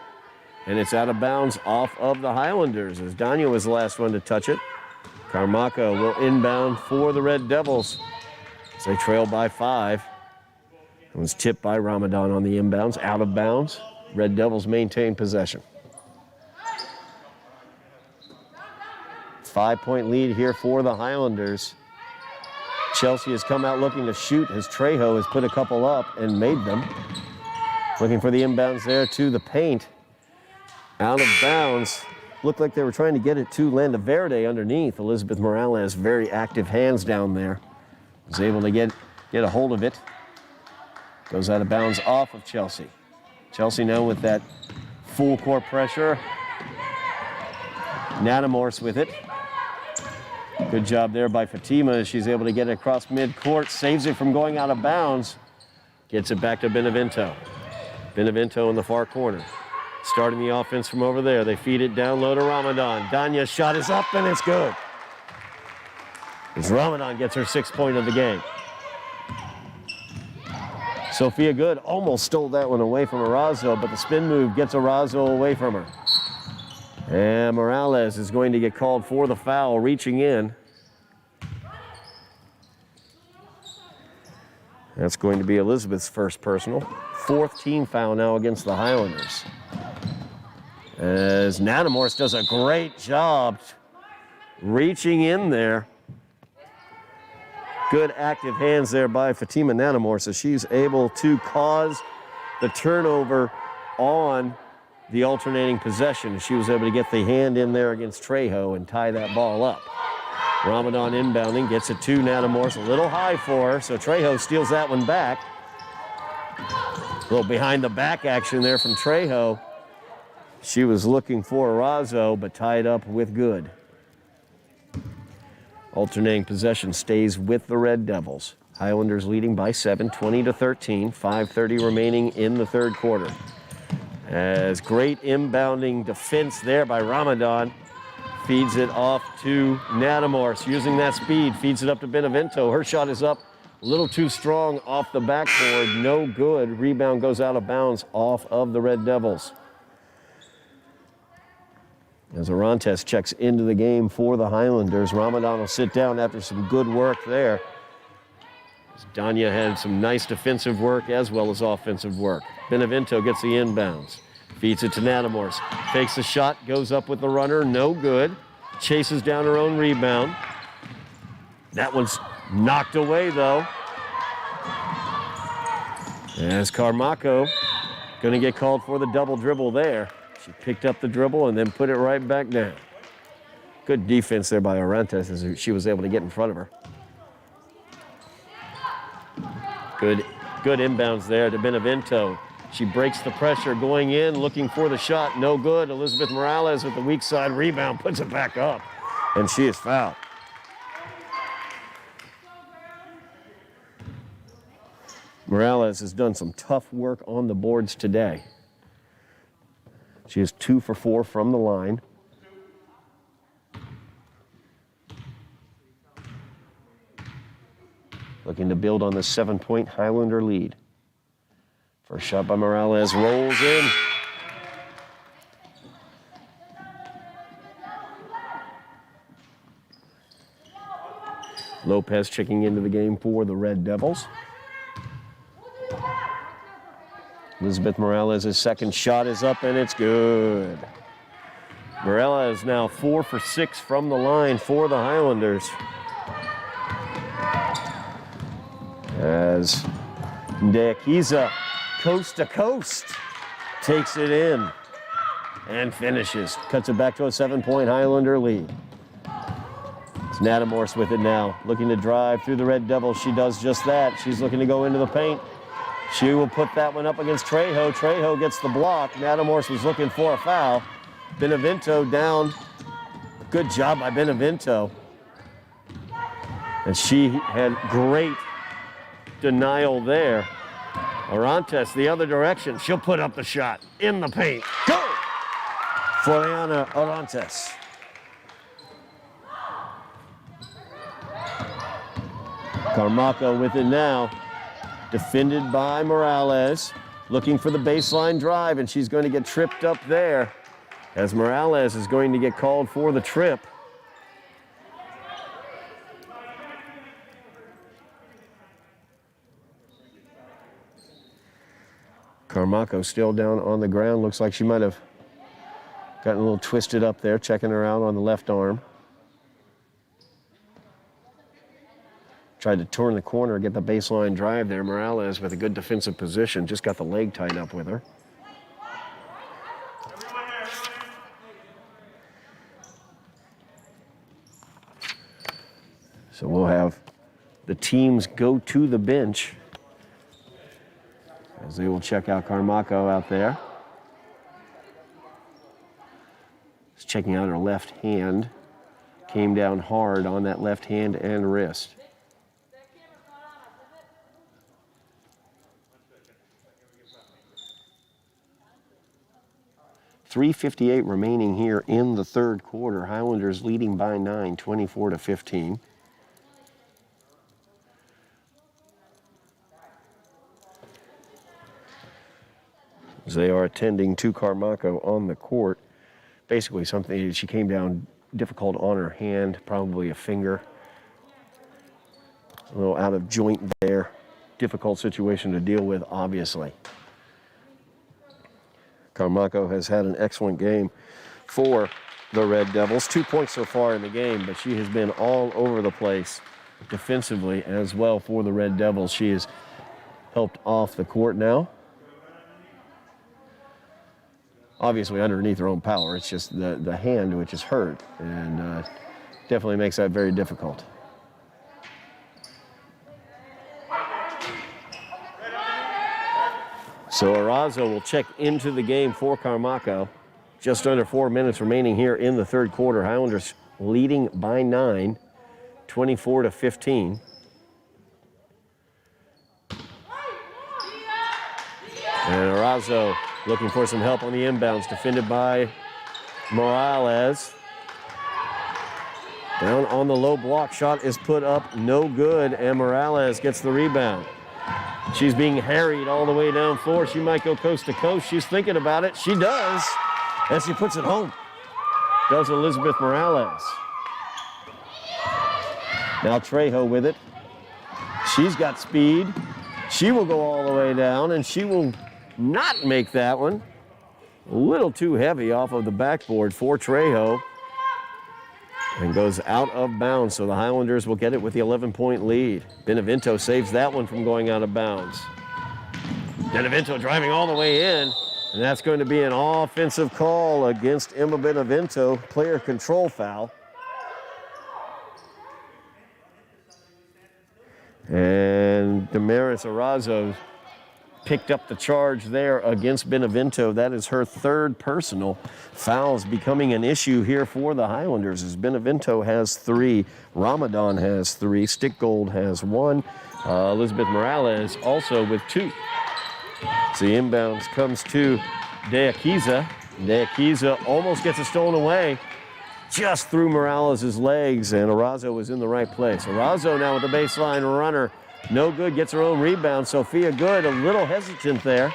And it's out of bounds off of the Highlanders as Danya was the last one to touch it. Carmaco will inbound for the Red Devils as they trail by 5. It was tipped by Ramadan on the inbounds, out of bounds. Red Devils maintain possession. 5-point lead here for the Highlanders. Chelsea has come out looking to shoot as Trejo has put a couple up and made them. Looking for the inbounds there to the paint. Out of bounds. Looked like they were trying to get it to Landaverde underneath. Elizabeth Morales, very active hands down there. Was able to get a hold of it. Goes out of bounds off of Chelsea. Chelsea now with that full court pressure. Natamorse with it. Good job there by Fatima as she's able to get it across mid-court. Saves it from going out of bounds. Gets it back to Benevento. Benevento in the far corner. Starting the offense from over there. They feed it down low to Ramadan. Danya's shot is up and it's good. As Ramadan gets her 6th point of the game. Sophia Good almost stole that one away from Arazo, but the spin move gets Arazo away from her. And Morales is going to get called for the foul, reaching in. That's going to be Elizabeth's first personal. 4th team foul now against the Highlanders. As Natamorse does a great job reaching in there. Good active hands there by Fatima Natamorse as she's able to cause the turnover on the alternating possession. She was able to get the hand in there against Trejo and tie that ball up. Ramadan inbounding, gets it to Natamorse, a little high for her, so Trejo steals that one back. A little behind the back action there from Trejo. She was looking for Arazo, but tied up with Good. Alternating possession stays with the Red Devils. Highlanders leading by 7, 20-13, 5:30 remaining in the 3rd quarter. As great inbounding defense there by Ramadan. Feeds it off to Natamorse, using that speed, feeds it up to Benevento. Her shot is up, a little too strong off the backboard, no good. Rebound goes out of bounds off of the Red Devils. As Orantes checks into the game for the Highlanders, Ramadan will sit down after some good work there. As Danya had some nice defensive work as well as offensive work. Benevento gets the inbounds. Feeds it to Natamorse. Fakes the shot, goes up with the runner, no good. Chases down her own rebound. That one's knocked away though. As Carmaco going to get called for the double dribble there. She picked up the dribble and then put it right back down. Good defense there by Orantes as she was able to get in front of her. Good inbounds there to Benevento. She breaks the pressure going in, looking for the shot, no good. Elizabeth Morales with the weak side rebound, puts it back up, and she is fouled. Morales has done some tough work on the boards today. She is 2 for 4 from the line. Looking to build on the 7-point Highlander lead. First shot by Morales rolls in. Lopez checking into the game for the Red Devils. Elizabeth Morales' second shot is up and it's good. Morales now 4 for 6 from the line for the Highlanders. As Ndeakiza, coast to coast, takes it in and finishes. Cuts it back to a 7-point Highlander lead. It's Natamorse with it now, looking to drive through the Red Devils. She does just that. She's looking to go into the paint. She will put that one up against Trejo. Trejo gets the block. Natamorse was looking for a foul. Benevento down. Good job by Benevento. And she had great denial there. Orantes the other direction. She'll put up the shot in the paint. Go! Floriana Orantes. Carmaco with it now. Defended by Morales. looking for the baseline drive, and she's going to get tripped up there as Morales is going to get called for the trip. Carmaco still down on the ground. Looks like she might have gotten a little twisted up there, checking her out on the left arm. Tried to turn the corner, get the baseline drive there. Morales with a good defensive position, just got the leg tied up with her. So we'll have the teams go to the bench as they will check out Carmaco out there. Just checking out her left hand. Came down hard on that left hand and wrist. .358 remaining here in the third quarter. Highlanders leading by 9, 24-15. As they are attending to Carmaco on the court. Basically something, she came down difficult on her hand, probably a finger. A little out of joint there. Difficult situation to deal with, obviously. Carmaco has had an excellent game for the Red Devils. 2 points so far in the game, but she has been all over the place defensively as well for the Red Devils. She is helped off the court now. Obviously underneath her own power. It's just the hand which is hurt, and definitely makes that very difficult. So Arazo will check into the game for Carmaco. Just under 4 minutes remaining here in the third quarter. Highlanders leading by 9, 24-15. And Arazo looking for some help on the inbounds, defended by Morales. Down on the low block, shot is put up, no good, and Morales gets the rebound. She's being harried all the way down floor. She might go coast to coast. She's thinking about it. She does, as she puts it home. Does Elizabeth Morales. Now Trejo with it. She's got speed. She will go all the way down, and she will not make that one. A little too heavy off of the backboard for Trejo. And goes out of bounds, so the Highlanders will get it with the 11-point lead. Benevento saves that one from going out of bounds. Benevento driving all the way in, and that's going to be an offensive call against Emma Benevento, player control foul. And Damaris Arazo picked up the charge there against Benevento. That is her third personal. Fouls becoming an issue here for the Highlanders as Benevento has 3, Ramadan has 3, Stickgold has 1, Elizabeth Morales also with 2. So the inbounds comes to De Akiza. De Akiza almost gets it stolen away just through Morales' legs, and Arazo was in the right place. Arazo now with the baseline runner. No good, gets her own rebound. Sophia Good, a little hesitant there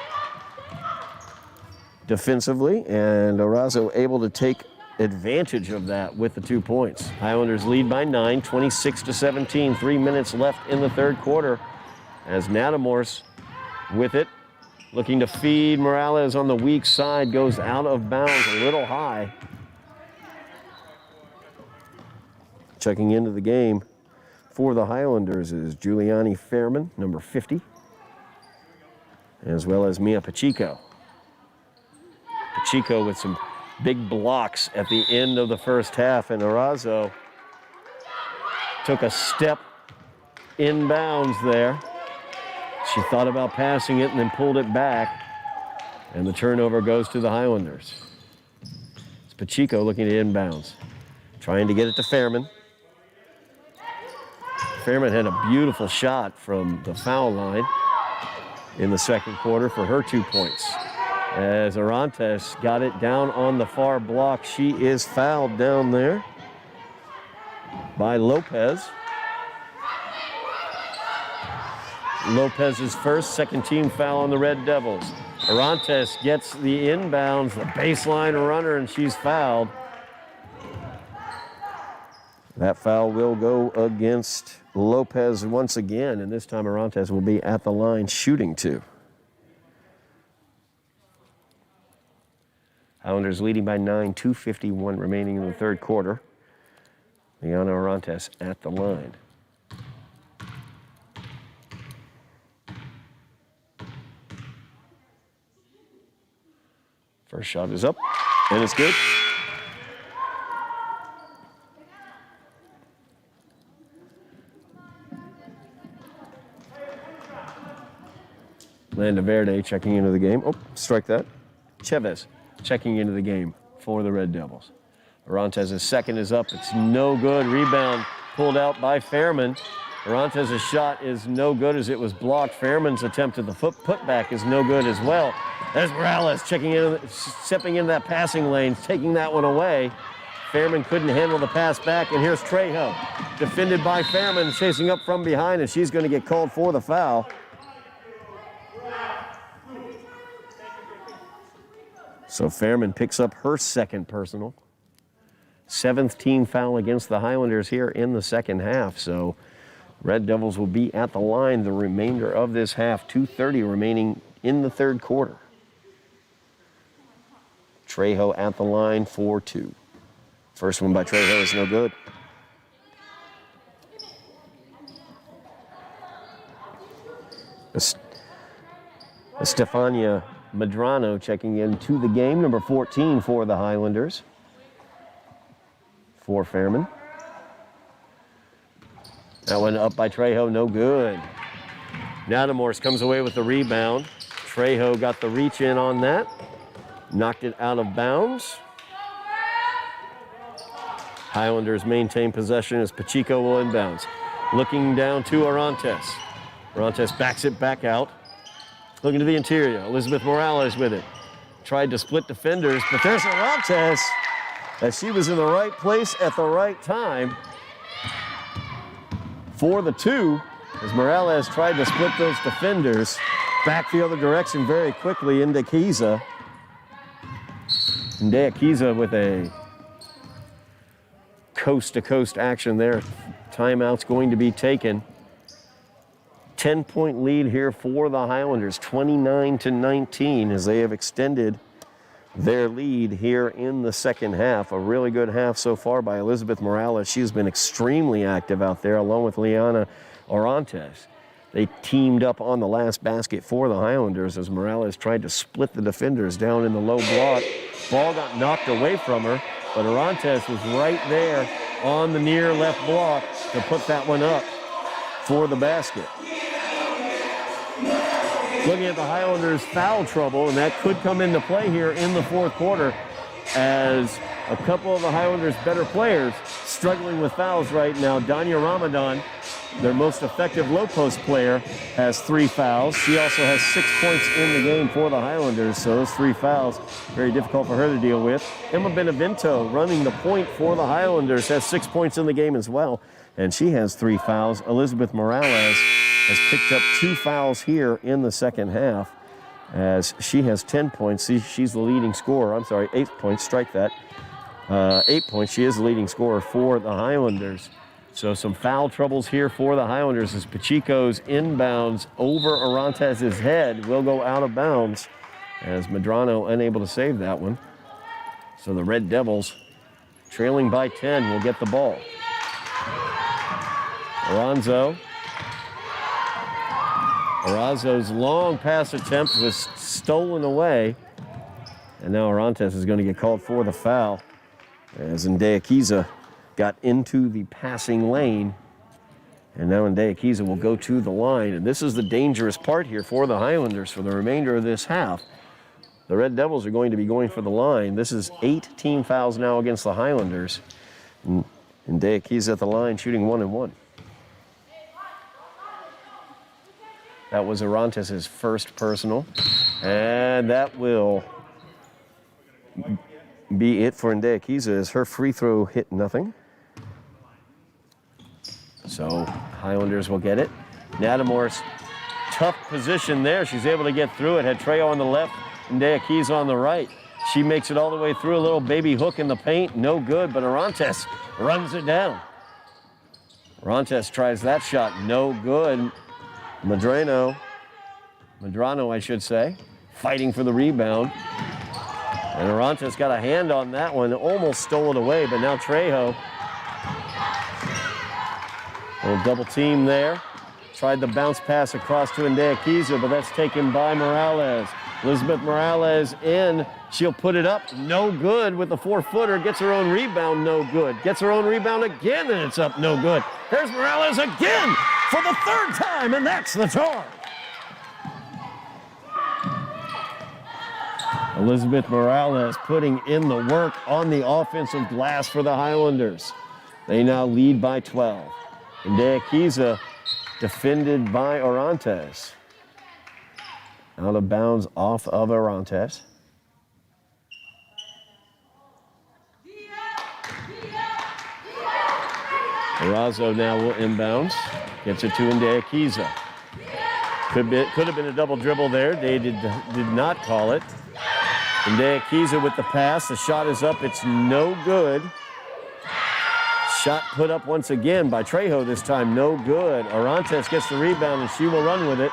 defensively, and Arazo able to take advantage of that with the 2 points. Highlanders lead by 9, 26-17. 3 minutes left in the third quarter as Natamors with it, looking to feed. Morales on the weak side, goes out of bounds a little high. Checking into the game for the Highlanders is Giuliani Fairman, number 50, as well as Mia Pacheco. Pacheco with some big blocks at the end of the first half, and Arazo took a step inbounds there. She thought about passing it and then pulled it back, and the turnover goes to the Highlanders. It's Pacheco looking at inbounds, trying to get it to Fairman. Fairman had a beautiful shot from the foul line in the second quarter for her 2 points. As Arantes got it down on the far block, she is fouled down there by Lopez. Lopez's first, second team foul on the Red Devils. Orantes gets the inbounds, the baseline runner, and she's fouled. That foul will go against Lopez once again, and this time Orantes will be at the line shooting 2. Highlanders leading by 9, 2:51 remaining in the third quarter. Liana Orantes at the line. First shot is up, and it's good. Landa Verde checking into the game. Oh, strike that. Chavez checking into the game for the Red Devils. Orantes' second is up. It's no good. Rebound pulled out by Fairman. Orantes' shot is no good as it was blocked. Fairman's attempt at the putback is no good as well. There's Morales stepping into that passing lane, taking that one away. Fairman couldn't handle the pass back, and here's Trejo. Defended by Fairman, chasing up from behind, and she's going to get called for the foul. So Fairman picks up her second personal. 7th team foul against the Highlanders here in the second half. So Red Devils will be at the line the remainder of this half. 2:30 remaining in the third quarter. Trejo at the line for 2. First one by Trejo is no good. Estefania Medrano checking into the game, number 14 for the Highlanders. For Fairman. That one up by Trejo, no good. Nadamorse comes away with the rebound. Trejo got the reach in on that. Knocked it out of bounds. Highlanders maintain possession as Pacheco will inbounds. Looking down to Orantes. Orantes backs it back out. Looking to the interior. Elizabeth Morales with it. Tried to split defenders, but there's Orantes. As she was in the right place at the right time for the 2, as Morales tried to split those defenders. Back the other direction very quickly into Kiza. Ndea Kiza with a coast-to-coast action there. Timeout's going to be taken. 10-point lead here for the Highlanders, 29-19, as they have extended their lead here in the second half. A really good half so far by Elizabeth Morales. She's been extremely active out there, along with Liana Orantes. They teamed up on the last basket for the Highlanders as Morales tried to split the defenders down in the low block. Ball got knocked away from her, but Orantes was right there on the near left block to put that one up for the basket. Looking at the Highlanders' foul trouble, and that could come into play here in the fourth quarter as a couple of the Highlanders' better players struggling with fouls right now. Danya Ramadan, their most effective low post player, has 3 fouls. She also has 6 points in the game for the Highlanders, so those 3 fouls, very difficult for her to deal with. Emma Benevento, running the point for the Highlanders, has 6 points in the game as well, and she has 3 fouls. Elizabeth Morales has picked up 2 fouls here in the second half as she has 10 points. She's the leading scorer. I'm sorry, 8 points, strike that. 8 points, she is the leading scorer for the Highlanders. So some foul troubles here for the Highlanders as Pacheco's inbounds over Orantes' head will go out of bounds as Medrano unable to save that one. So the Red Devils, trailing by 10, will get the ball. Arazo's long pass attempt was stolen away. And now Orantes is going to get called for the foul as Ndea Kiza got into the passing lane. And now Ndea Kiza will go to the line. And this is the dangerous part here for the Highlanders for the remainder of this half. The Red Devils are going to be going for the line. This is 8 team fouls now against the Highlanders. And Ndea Kiza at the line shooting 1-1. That was Orantes' first personal. And that will be it for Ndea Kiza as her free throw hit nothing. So Highlanders will get it. Nadamorse tough position there. She's able to get through it. Had Trejo on the left and Deakiza on the right. She makes it all the way through. A little baby hook in the paint. No good, but Orantes runs it down. Orantes tries that shot. No good. Medrano, I should say, fighting for the rebound. And Orantes got a hand on that one. Almost stole it away, but now Trejo. Little double team there. Tried the bounce pass across to Deakiza, but that's taken by Morales. Elizabeth Morales in. She'll put it up. No good with the 4-footer. Gets her own rebound. No good. Gets her own rebound again, and it's up. No good. There's Morales again for the 3rd time, and that's the charge. Elizabeth Morales putting in the work on the offensive glass for the Highlanders. They now lead by 12. And Deakiza defended by Orantes. Out of bounds off of Orantes. Arazo now will inbounds. Gets it to Deakiza. Could have been a double dribble there. They did not call it. And Deakiza with the pass. The shot is up. It's no good. Shot put up once again by Trejo this time. No good. Orantes gets the rebound, and she will run with it.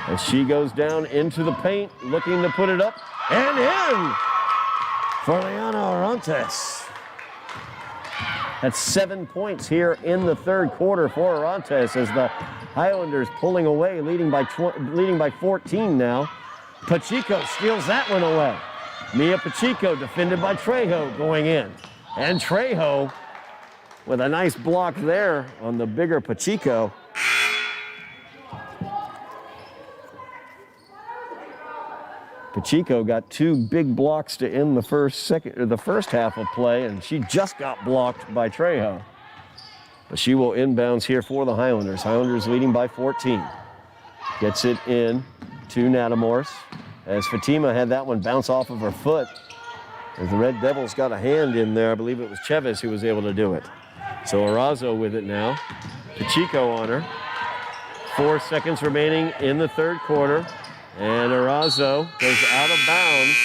As she goes down into the paint, looking to put it up. And in for Liana Orantes. That's 7 points here in the 3rd quarter for Orantes as the Highlanders pulling away, leading by 14 now. Pacheco steals that one away. Mia Pacheco defended by Trejo going in. And Trejo with a nice block there on the bigger Pacheco. Pacheco got 2 big blocks to end the first half of play, and she just got blocked by Trejo. But she will inbounds here for the Highlanders. Highlanders leading by 14. Gets it in to Natamorse as Fatima had that one bounce off of her foot. As the Red Devils got a hand in there, I believe it was Chavez who was able to do it. So Arazo with it now. Pacheco on her. 4 seconds remaining in the 3rd quarter. And Arazo goes out of bounds.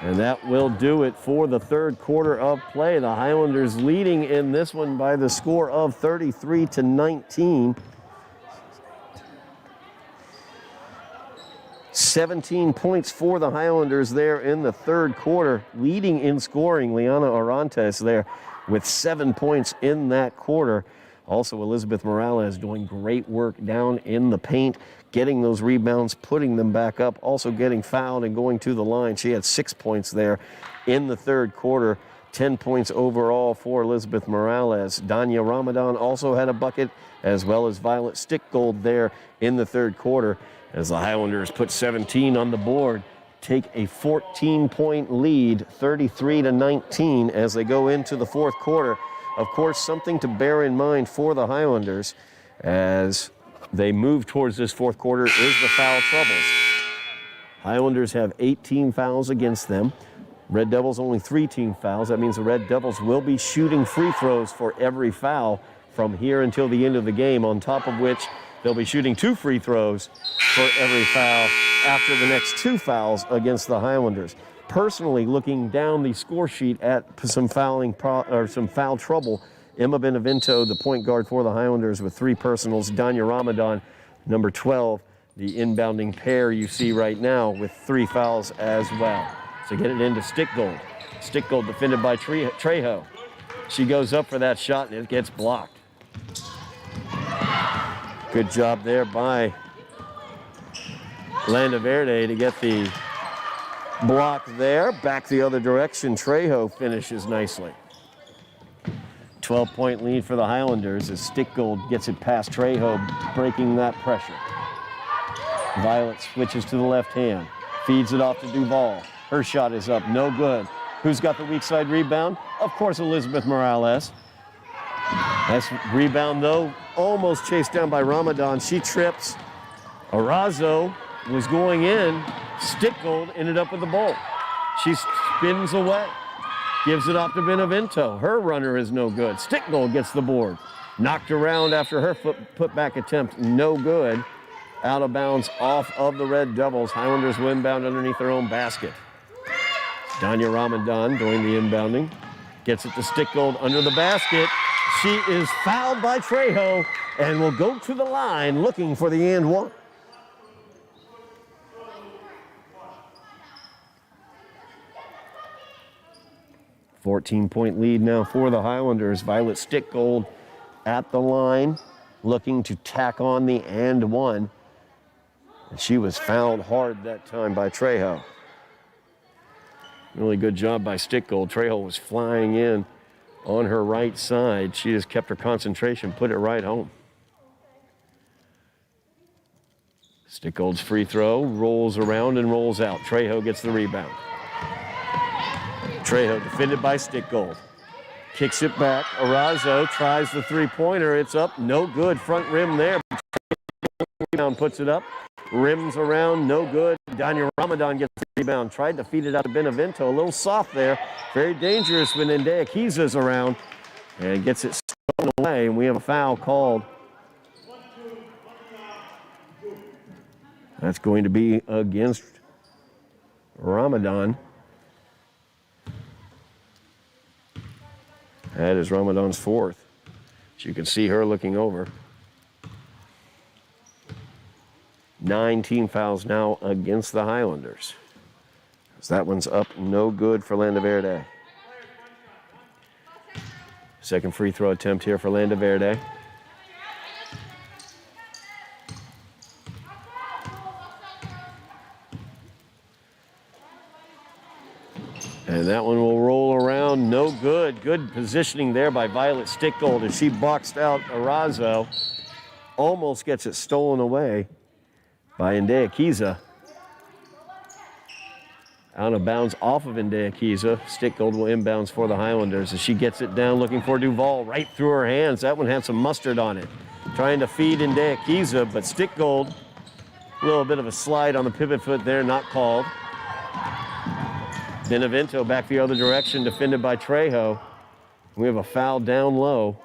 And that will do it for the 3rd quarter of play. The Highlanders leading in this one by the score of 33-19. 17 points for the Highlanders there in the 3rd quarter. Leading in scoring, Liana Orantes there with 7 points in that quarter. Also, Elizabeth Morales doing great work down in the paint, getting those rebounds, putting them back up, also getting fouled and going to the line. She had 6 points there in the 3rd quarter, 10 points overall for Elizabeth Morales. Danya Ramadan also had a bucket, as well as Violet Stickgold there in the 3rd quarter, as the Highlanders put 17 on the board, take a 14-point lead, 33-19, as they go into the 4th quarter. Of course, something to bear in mind for the Highlanders as they move towards this 4th quarter is the foul troubles. Highlanders have 18 fouls against them. Red Devils only 3 team fouls. That means the Red Devils will be shooting free throws for every foul from here until the end of the game, on top of which they'll be shooting 2 free throws for every foul after the next 2 fouls against the Highlanders. Personally, looking down the score sheet at some foul trouble, Emma Benevento, the point guard for the Highlanders, with 3 personals. Danya Ramadan, number 12, the inbounding pair you see right now, with 3 fouls as well. So get it into Stickgold. Stickgold defended by Trejo. She goes up for that shot and it gets blocked. Good job there by Landa Verde to get the block there. Back the other direction. Trejo finishes nicely. 12-point lead for the Highlanders as Stickgold gets it past Trejo, breaking that pressure. Violet switches to the left hand, feeds it off to Duval. Her shot is up, no good. Who's got the weak side rebound? Of course, Elizabeth Morales. Nice rebound, though. Almost chased down by Ramadan. She trips. Arazo was going in. Stickgold ended up with the ball. She spins away. Gives it off to Benevento. Her runner is no good. Stickgold gets the board. Knocked around after her putback attempt, no good. Out of bounds off of the Red Devils. Highlanders will inbound underneath their own basket. Danya Ramadan doing the inbounding. Gets it to Stickgold under the basket. She is fouled by Trejo and will go to the line looking for the and one. A 14-point lead now for the Highlanders. Violet Stickgold at the line looking to tack on the and one. And she was fouled hard that time by Trejo. Really good job by Stickgold. Trejo was flying in on her right side. She just kept her concentration, put it right home. Stickgold's free throw rolls around and rolls out. Trejo gets the rebound. Trejo defended by Stickgold. Kicks it back. Arazo tries the three-pointer. It's up. No good. Front rim there. Rebound puts it up. Rims around. No good. Danya Ramadan gets the rebound. Tried to feed it out to Benevento. A little soft there. Very dangerous when Ndea Kiza's around. And gets it stolen away. And we have a foul called. That's going to be against Ramadan. That is Ramadan's fourth. So you can see her looking over. 9 team fouls now against the Highlanders. So that one's up, no good for Landa Verde. Second free throw attempt here for Landa Verde. And that one will roll around, no good. Good positioning there by Violet Stickgold as she boxed out Arazo. Almost gets it stolen away by Ndea Kiza. Out of bounds off of Ndea Kiza. Stickgold will inbounds for the Highlanders as she gets it down looking for Duval right through her hands. That one had some mustard on it. Trying to feed Ndea Kiza, but Stickgold, a little bit of a slide on the pivot foot there, not called. Benevento back the other direction, defended by Trejo. We have a foul down low.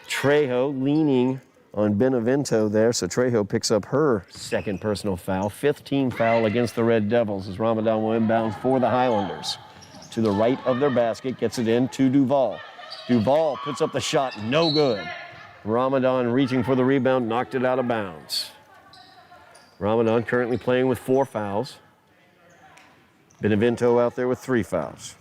Trejo leaning on Benevento there, so Trejo picks up her second personal foul. 15th foul against the Red Devils as Ramadan will inbound for the Highlanders. To the right of their basket, gets it in to Duval. Duval puts up the shot, no good. Ramadan reaching for the rebound, knocked it out of bounds. Ramadan currently playing with 4 fouls. Benevento out there with 3 fouls.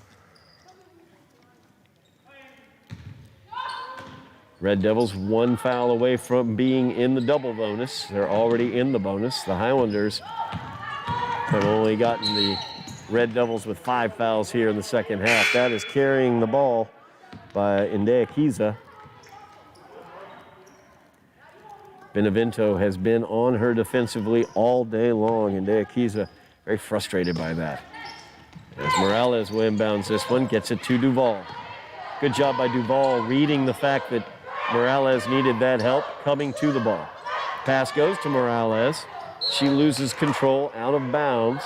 Red Devils 1 foul away from being in the double bonus. They're already in the bonus. The Highlanders have only gotten the Red Devils with 5 fouls here in the second half. That is carrying the ball by Ndea Kiza. Benevento has been on her defensively all day long, and Ndea Kiza very frustrated by that. As Morales will inbounds this one, gets it to Duval. Good job by Duval reading the fact that Morales needed that help, coming to the ball. Pass goes to Morales. She loses control, out of bounds.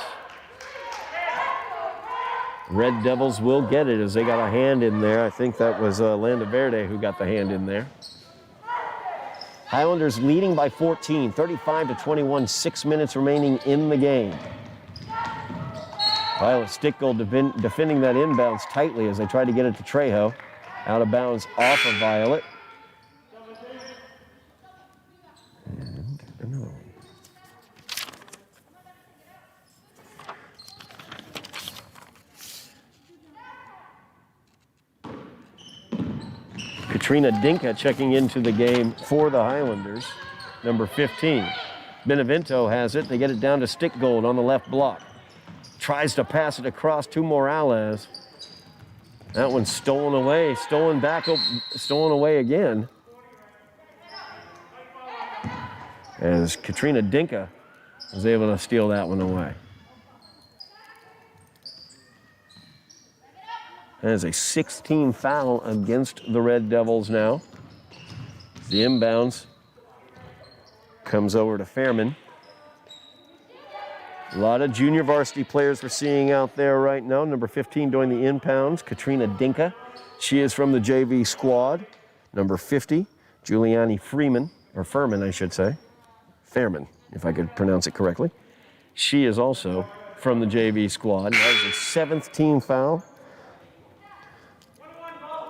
Red Devils will get it as they got a hand in there. I think that was Landa Verde who got the hand in there. Highlanders leading by 14, 35-21, 6 minutes remaining in the game. Violet Stickgold defending that inbounds tightly as they try to get it to Trejo. Out of bounds off of Violet. And another one. Katrina Dinka checking into the game for the Highlanders, number 15. Benevento has it. They get it down to Stickgold on the left block. Tries to pass it across to Morales. That one's stolen away, stolen away again. As Katrina Dinka was able to steal that one away. That is a 16 foul against the Red Devils now. The inbounds comes over to Fairman. A lot of junior varsity players we're seeing out there right now. Number 15 doing the inbounds, Katrina Dinka. She is from the JV squad. Number 50, Giuliani Freeman, or Furman, I should say. Fairman, if I could pronounce it correctly. She is also from the JV squad. That is a 7th team foul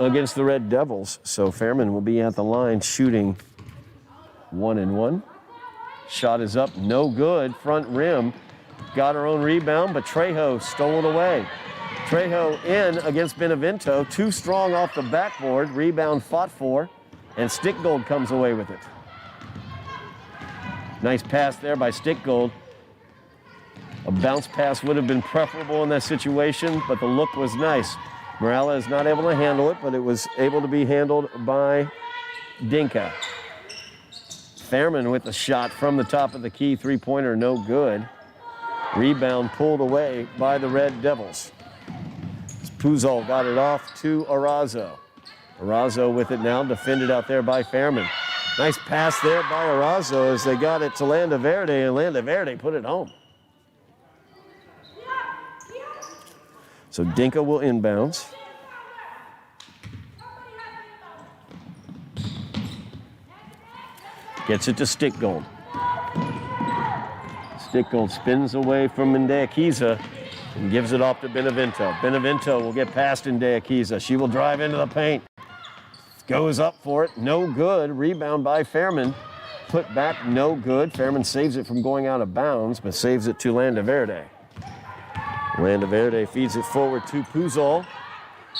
against the Red Devils. So Fairman will be at the line shooting 1-1. Shot is up, no good. Front rim, got her own rebound, but Trejo stole it away. Trejo in against Benevento, too strong off the backboard. Rebound fought for, and Stickgold comes away with it. Nice pass there by Stickgold. A bounce pass would have been preferable in that situation, but the look was nice. Morales not able to handle it, but it was able to be handled by Dinka. Fairman with the shot from the top of the key, three-pointer, no good. Rebound pulled away by the Red Devils. Puzol got it off to Arazo. Arazo with it now, defended out there by Fairman. Nice pass there by Arazo as they got it to Landaverde, and Landaverde put it home. So Dinka will inbounds. Gets it to Stickgold. Stickgold spins away from Ndeakiza and gives it off to Benevento. Benevento will get past Ndeakiza. She will drive into the paint. Goes up for it, no good. Rebound by Fairman. Put back, no good. Fairman saves it from going out of bounds, but saves it to Landaverde. Landaverde feeds it forward to Puzol.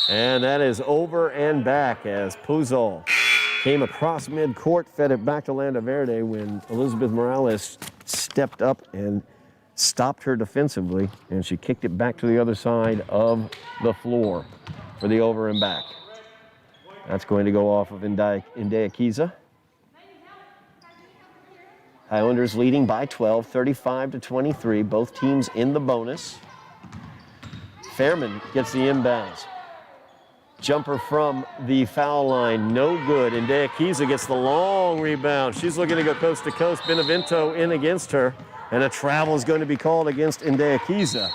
And that is over and back as Puzol came across midcourt, fed it back to Landaverde when Elizabeth Morales stepped up and stopped her defensively, and she kicked it back to the other side of the floor for the over and back. That's going to go off of Ndeakiza. Highlanders leading by 12, 35-23, both teams in the bonus. Fairman gets the inbounds. Jumper from the foul line, no good. Ndeakiza gets the long rebound. She's looking to go coast to coast. Benevento in against her, and a travel is going to be called against Ndeakiza.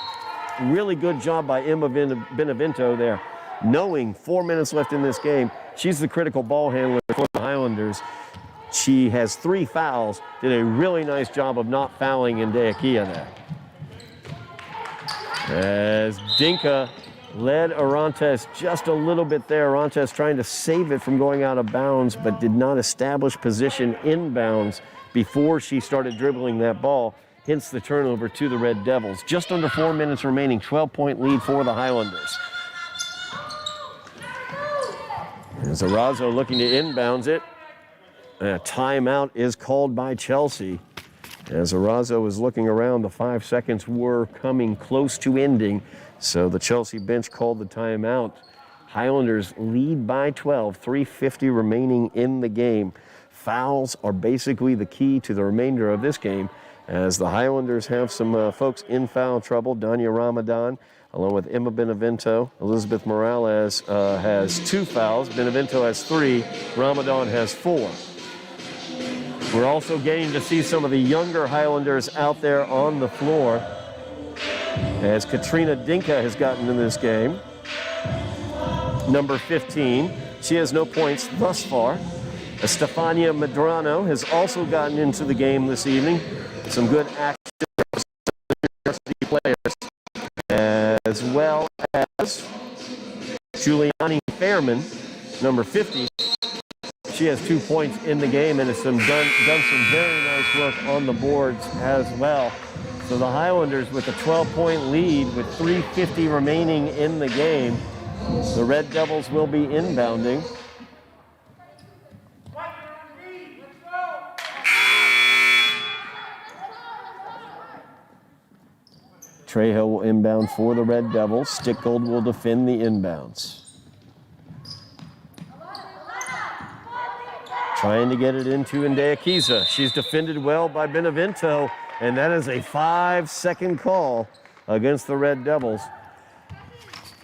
Really good job by Emma Benevento there. Knowing 4 minutes left in this game, she's the critical ball handler for the Highlanders. She has 3 fouls, did a really nice job of not fouling Ndeakiza there. As Dinka led Orantes just a little bit there. Orantes trying to save it from going out of bounds, but did not establish position inbounds before she started dribbling that ball. Hence the turnover to the Red Devils. Just under 4 minutes remaining, 12-point lead for the Highlanders. As Arazo looking to inbounds it. A timeout is called by Chelsea. As Arazo was looking around, the 5 seconds were coming close to ending. So the Chelsea bench called the timeout. Highlanders lead by 12, 3:50 remaining in the game. Fouls are basically the key to the remainder of this game, as the Highlanders have some folks in foul trouble. Danya Ramadan, along with Emma Benevento. Elizabeth Morales has 2 fouls. Benevento has 3. Ramadan has 4. We're also getting to see some of the younger Highlanders out there on the floor, as Katrina Dinka has gotten in this game. Number 15. She has no points thus far. Stefania Medrano has also gotten into the game this evening. Some good action from university players, as well as Giuliani Fairman, number 50. She has 2 points in the game and has done some very nice work on the boards as well. So the Highlanders with a 12-point lead with 3:50 remaining in the game. The Red Devils will be inbounding. Trejo will inbound for the Red Devils. Stickgold will defend the inbounds. Trying to get it into Ndeakiza. She's defended well by Benevento, and that is a 5-second call against the Red Devils.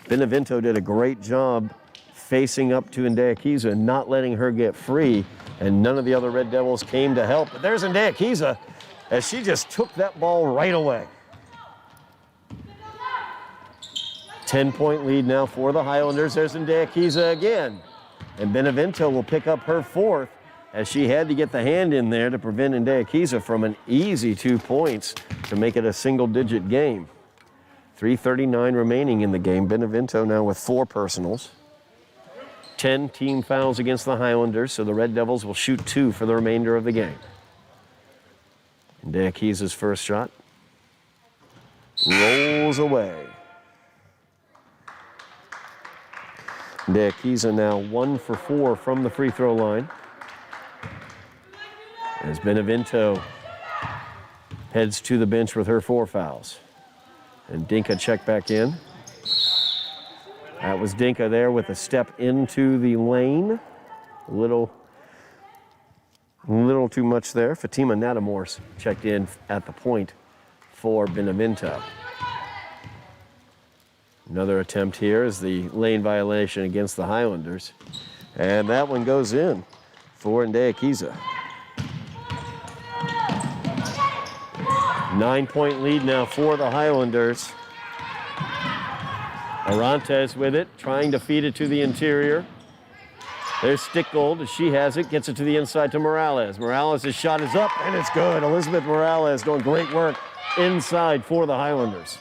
Benevento did a great job facing up to Ndeakiza and not letting her get free, and none of the other Red Devils came to help. But there's Ndeakiza, as she just took that ball right away. 10-point lead now for the Highlanders. There's Ndeakiza again. And Benevento will pick up her 4th as she had to get the hand in there to prevent Ndeakiza from an easy 2 points to make it a single-digit game. 3:39 remaining in the game. Benevento now with 4 personals. 10 team fouls against the Highlanders, so the Red Devils will shoot 2 for the remainder of the game. Ndeakiza's first shot rolls away. Ndeakiza now 1 for 4 from the free throw line. As Benevento heads to the bench with her 4 fouls. And Dinka checked back in. That was Dinka there with a step into the lane. A little too much there. Fatima Natamors checked in at the point for Benevento. Another attempt here is the lane violation against the Highlanders. And that one goes in for Ndeakiza. 9-point lead now for the Highlanders. Arantes with it, trying to feed it to the interior. There's Stickgold as she has it, gets it to the inside to Morales. Morales' shot is up and it's good. Elizabeth Morales doing great work inside for the Highlanders.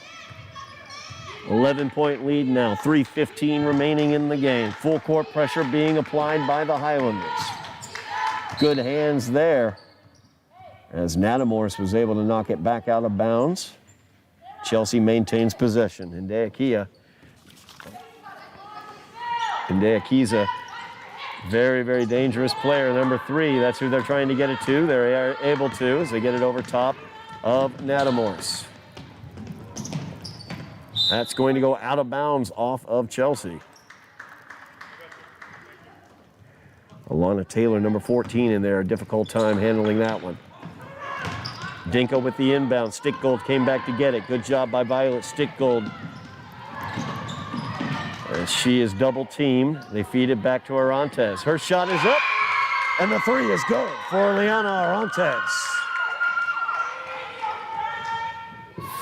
11-point lead now, 3:15 remaining in the game. Full court pressure being applied by the Highlanders. Good hands there as Natamors was able to knock it back out of bounds. Chelsea maintains possession. Ndeakiza, very, very dangerous player, number 3. That's who they're trying to get it to. They're able to as they get it over top of Natamors. That's going to go out of bounds off of Chelsea. Alana Taylor, number 14, in there, a difficult time handling that one. Dinka with the inbound. Stickgold came back to get it. Good job by Violet Stickgold. As she is double teamed, they feed it back to Arantes. Her shot is up, and the 3 is good for Liana Arantes.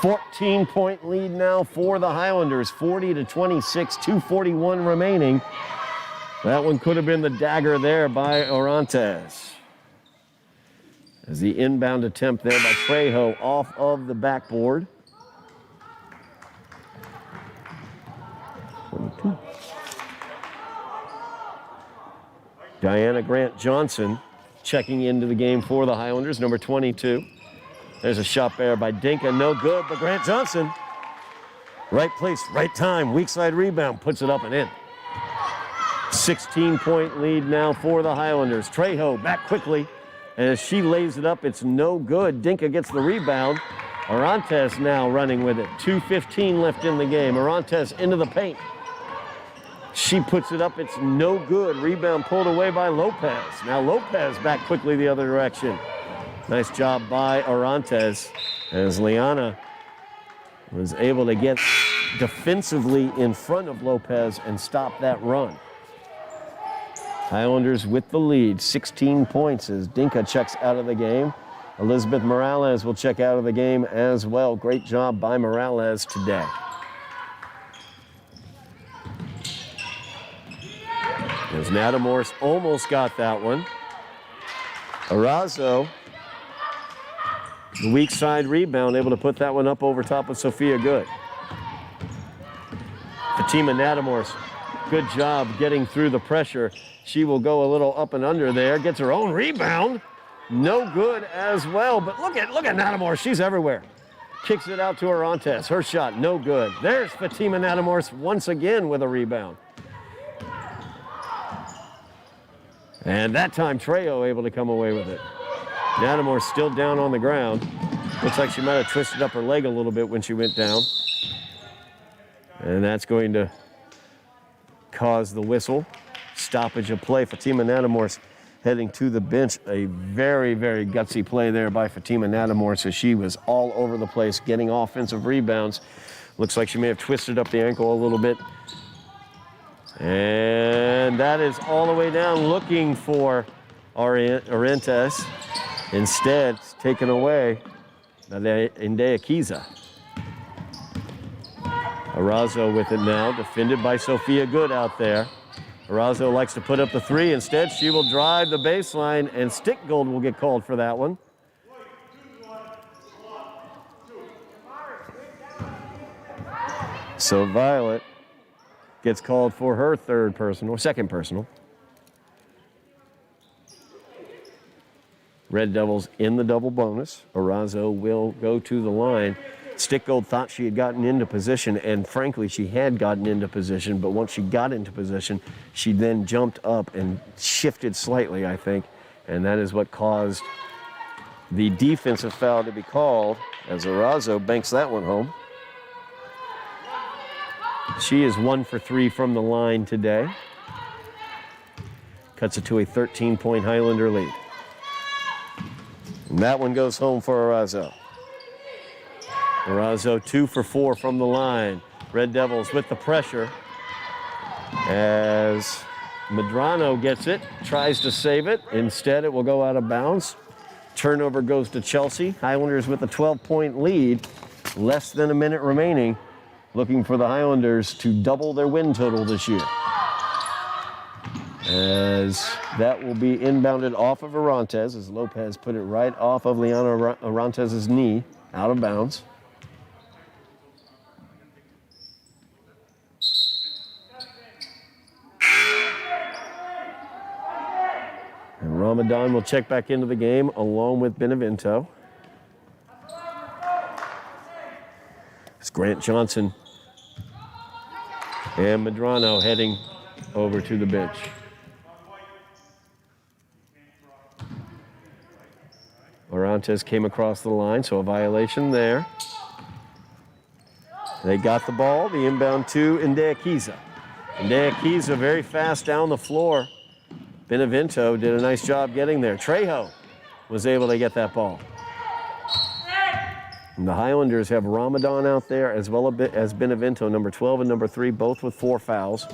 14-point lead now for the Highlanders, 40-26, 2:41 remaining. That one could have been the dagger there by Arantes. As the inbound attempt there by Trejo off of the backboard. 22. Diana Grant Johnson checking into the game for the Highlanders, number 22. There's a shot there by Dinka, no good, but Grant Johnson, right place, right time, weak side rebound, puts it up and in. 16-point lead now for the Highlanders. Trejo back quickly, and as she lays it up, it's no good. Dinka gets the rebound. Arantes now running with it. 2:15 left in the game. Arantes into the paint. She puts it up, it's no good. Rebound pulled away by Lopez. Now Lopez back quickly the other direction. Nice job by Arantes as Liana was able to get defensively in front of Lopez and stop that run. Highlanders with the lead, 16 points as Dinka checks out of the game. Elizabeth Morales will check out of the game as well. Great job by Morales today. As Natamors almost got that one. Arazo, the weak side rebound, able to put that one up over top of Sophia Good. Fatima Natamors, good job getting through the pressure. She will go a little up and under there, gets her own rebound. No good as well, but look at Natamors, she's everywhere. Kicks it out to Arantes, her shot, no good. There's Fatima Natamors once again with a rebound. And that time, Trejo able to come away with it. Natamors still down on the ground. Looks like she might have twisted up her leg a little bit when she went down. And that's going to cause the whistle. Stoppage of play. Fatima Natamors heading to the bench. A very, very gutsy play there by Fatima Natamors as she was all over the place getting offensive rebounds. Looks like she may have twisted up the ankle a little bit. And that is all the way down looking for Arantes. Instead, it's taken away by Ndeakiza. Arazo with it now, defended by Sophia Good out there. Arazo likes to put up the three. Instead, she will drive the baseline, and Stickgold will get called for that one. So Violet gets called for her third personal, second personal. Red Devils in the double bonus. Arazo will go to the line. Stickgold thought she had gotten into position, and frankly, she had gotten into position, but once she got into position, she then jumped up and shifted slightly, I think, and that is what caused the defensive foul to be called as Arazo banks that one home. She is 1 for 3 from the line today. Cuts it to a 13-point Highlander lead. And that one goes home for Arazo. Arazo 2 for 4 from the line. Red Devils with the pressure as Medrano gets it, tries to save it. Instead, it will go out of bounds. Turnover goes to Chelsea. Highlanders with a 12-point lead. Less than a minute remaining. Looking for the Highlanders to double their win total this year. As that will be inbounded off of Arantes as Lopez put it right off of Liana Arantes' knee, out of bounds. And Ramadan will check back into the game along with Benevento. It's Grant Johnson and Medrano heading over to the bench. Arantes came across the line, so a violation there. They got the ball, the inbound to Ndeakiza. Ndeakiza very fast down the floor. Benevento did a nice job getting there. Trejo was able to get that ball. And the Highlanders have Ramadan out there as well as Benevento, number 12 and number 3, both with 4 fouls.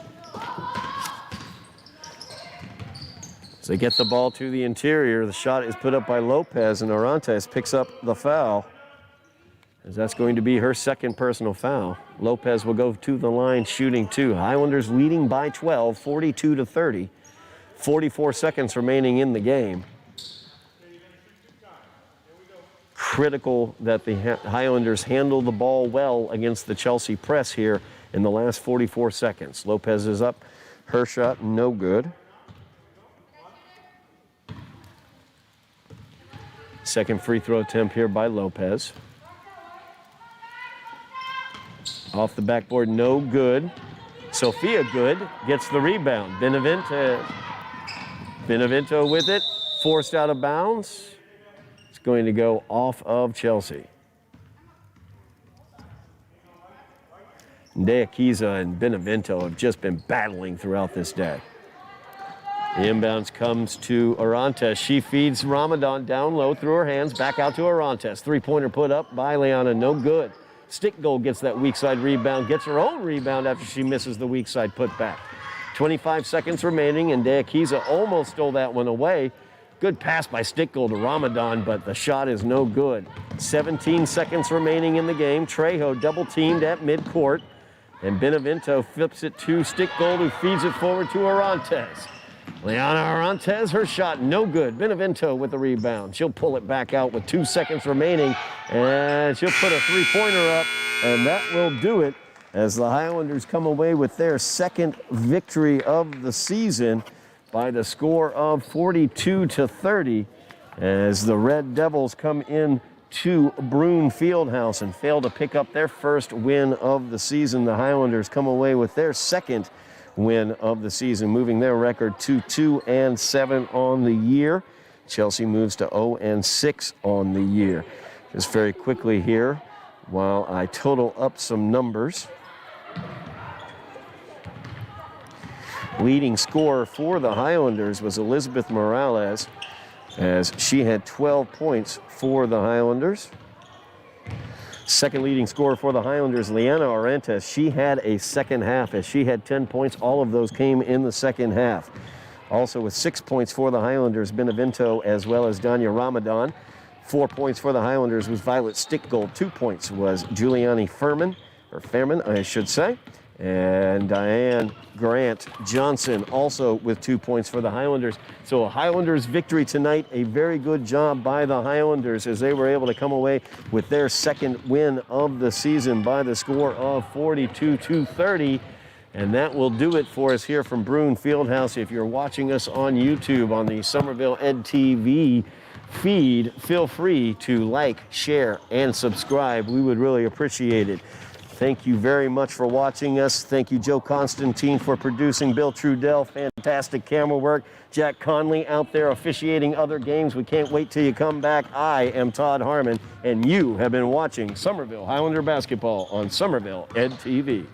So they get the ball to the interior. The shot is put up by Lopez, and Arantes picks up the foul, as that's going to be her second personal foul. Lopez will go to the line shooting 2. Highlanders leading by 12, 42-30. 44 seconds remaining in the game. Critical that the Highlanders handle the ball well against the Chelsea press here in the last 44 seconds. Lopez is up. Her shot, no good. Second free throw attempt here by Lopez. Off the backboard, no good. Sophia Good gets the rebound. Benevento with it, forced out of bounds. It's going to go off of Chelsea. Ndeakiza and Benevento have just been battling throughout this day. The inbounds comes to Arantes. She feeds Ramadan down low through her hands, back out to Arantes. Three-pointer put up by Liana, no good. Stickgold gets that weak side rebound, gets her own rebound after she misses the weak side putback. 25 seconds remaining, and Ndeakiza almost stole that one away. Good pass by Stickgold to Ramadan, but the shot is no good. 17 seconds remaining in the game. Trejo double-teamed at midcourt, and Benevento flips it to Stickgold, who feeds it forward to Arantes. Liana Arantes, her shot no good. Benevento with the rebound. She'll pull it back out with 2 seconds remaining, and she'll put a three-pointer up, and that will do it as the Highlanders come away with their second victory of the season by the score of 42-30 as the Red Devils come in to Broome Fieldhouse and fail to pick up their first win of the season. The Highlanders come away with their second win of the season, moving their record to 2-7 on the year. Chelsea moves to 0-6 on the year. Just very quickly here, while I total up some numbers. Leading scorer for the Highlanders was Elizabeth Morales, as she had 12 points for the Highlanders. Second leading scorer for the Highlanders, Liana Arantes. She had a second half as she had 10 points. All of those came in the second half. Also with 6 points for the Highlanders, Benevento as well as Danya Ramadan. 4 points for the Highlanders was Violet Stickgold. 2 points was Giuliani Furman. or Fairman, I should say. And Diane Grant Johnson also with 2 points for the Highlanders. So a Highlanders victory tonight, a very good job by the Highlanders as they were able to come away with their second win of the season by the score of 42-30. And that will do it for us here from Bruin Fieldhouse. If you're watching us on YouTube on the Somerville Ed TV feed, feel free to like, share, and subscribe. We would really appreciate it. Thank you very much for watching us. Thank you, Joe Constantine, for producing. Bill Trudell, fantastic camera work. Jack Conley out there officiating other games. We can't wait till you come back. I am Todd Harmon, and you have been watching Somerville Highlander basketball on Somerville Ed TV.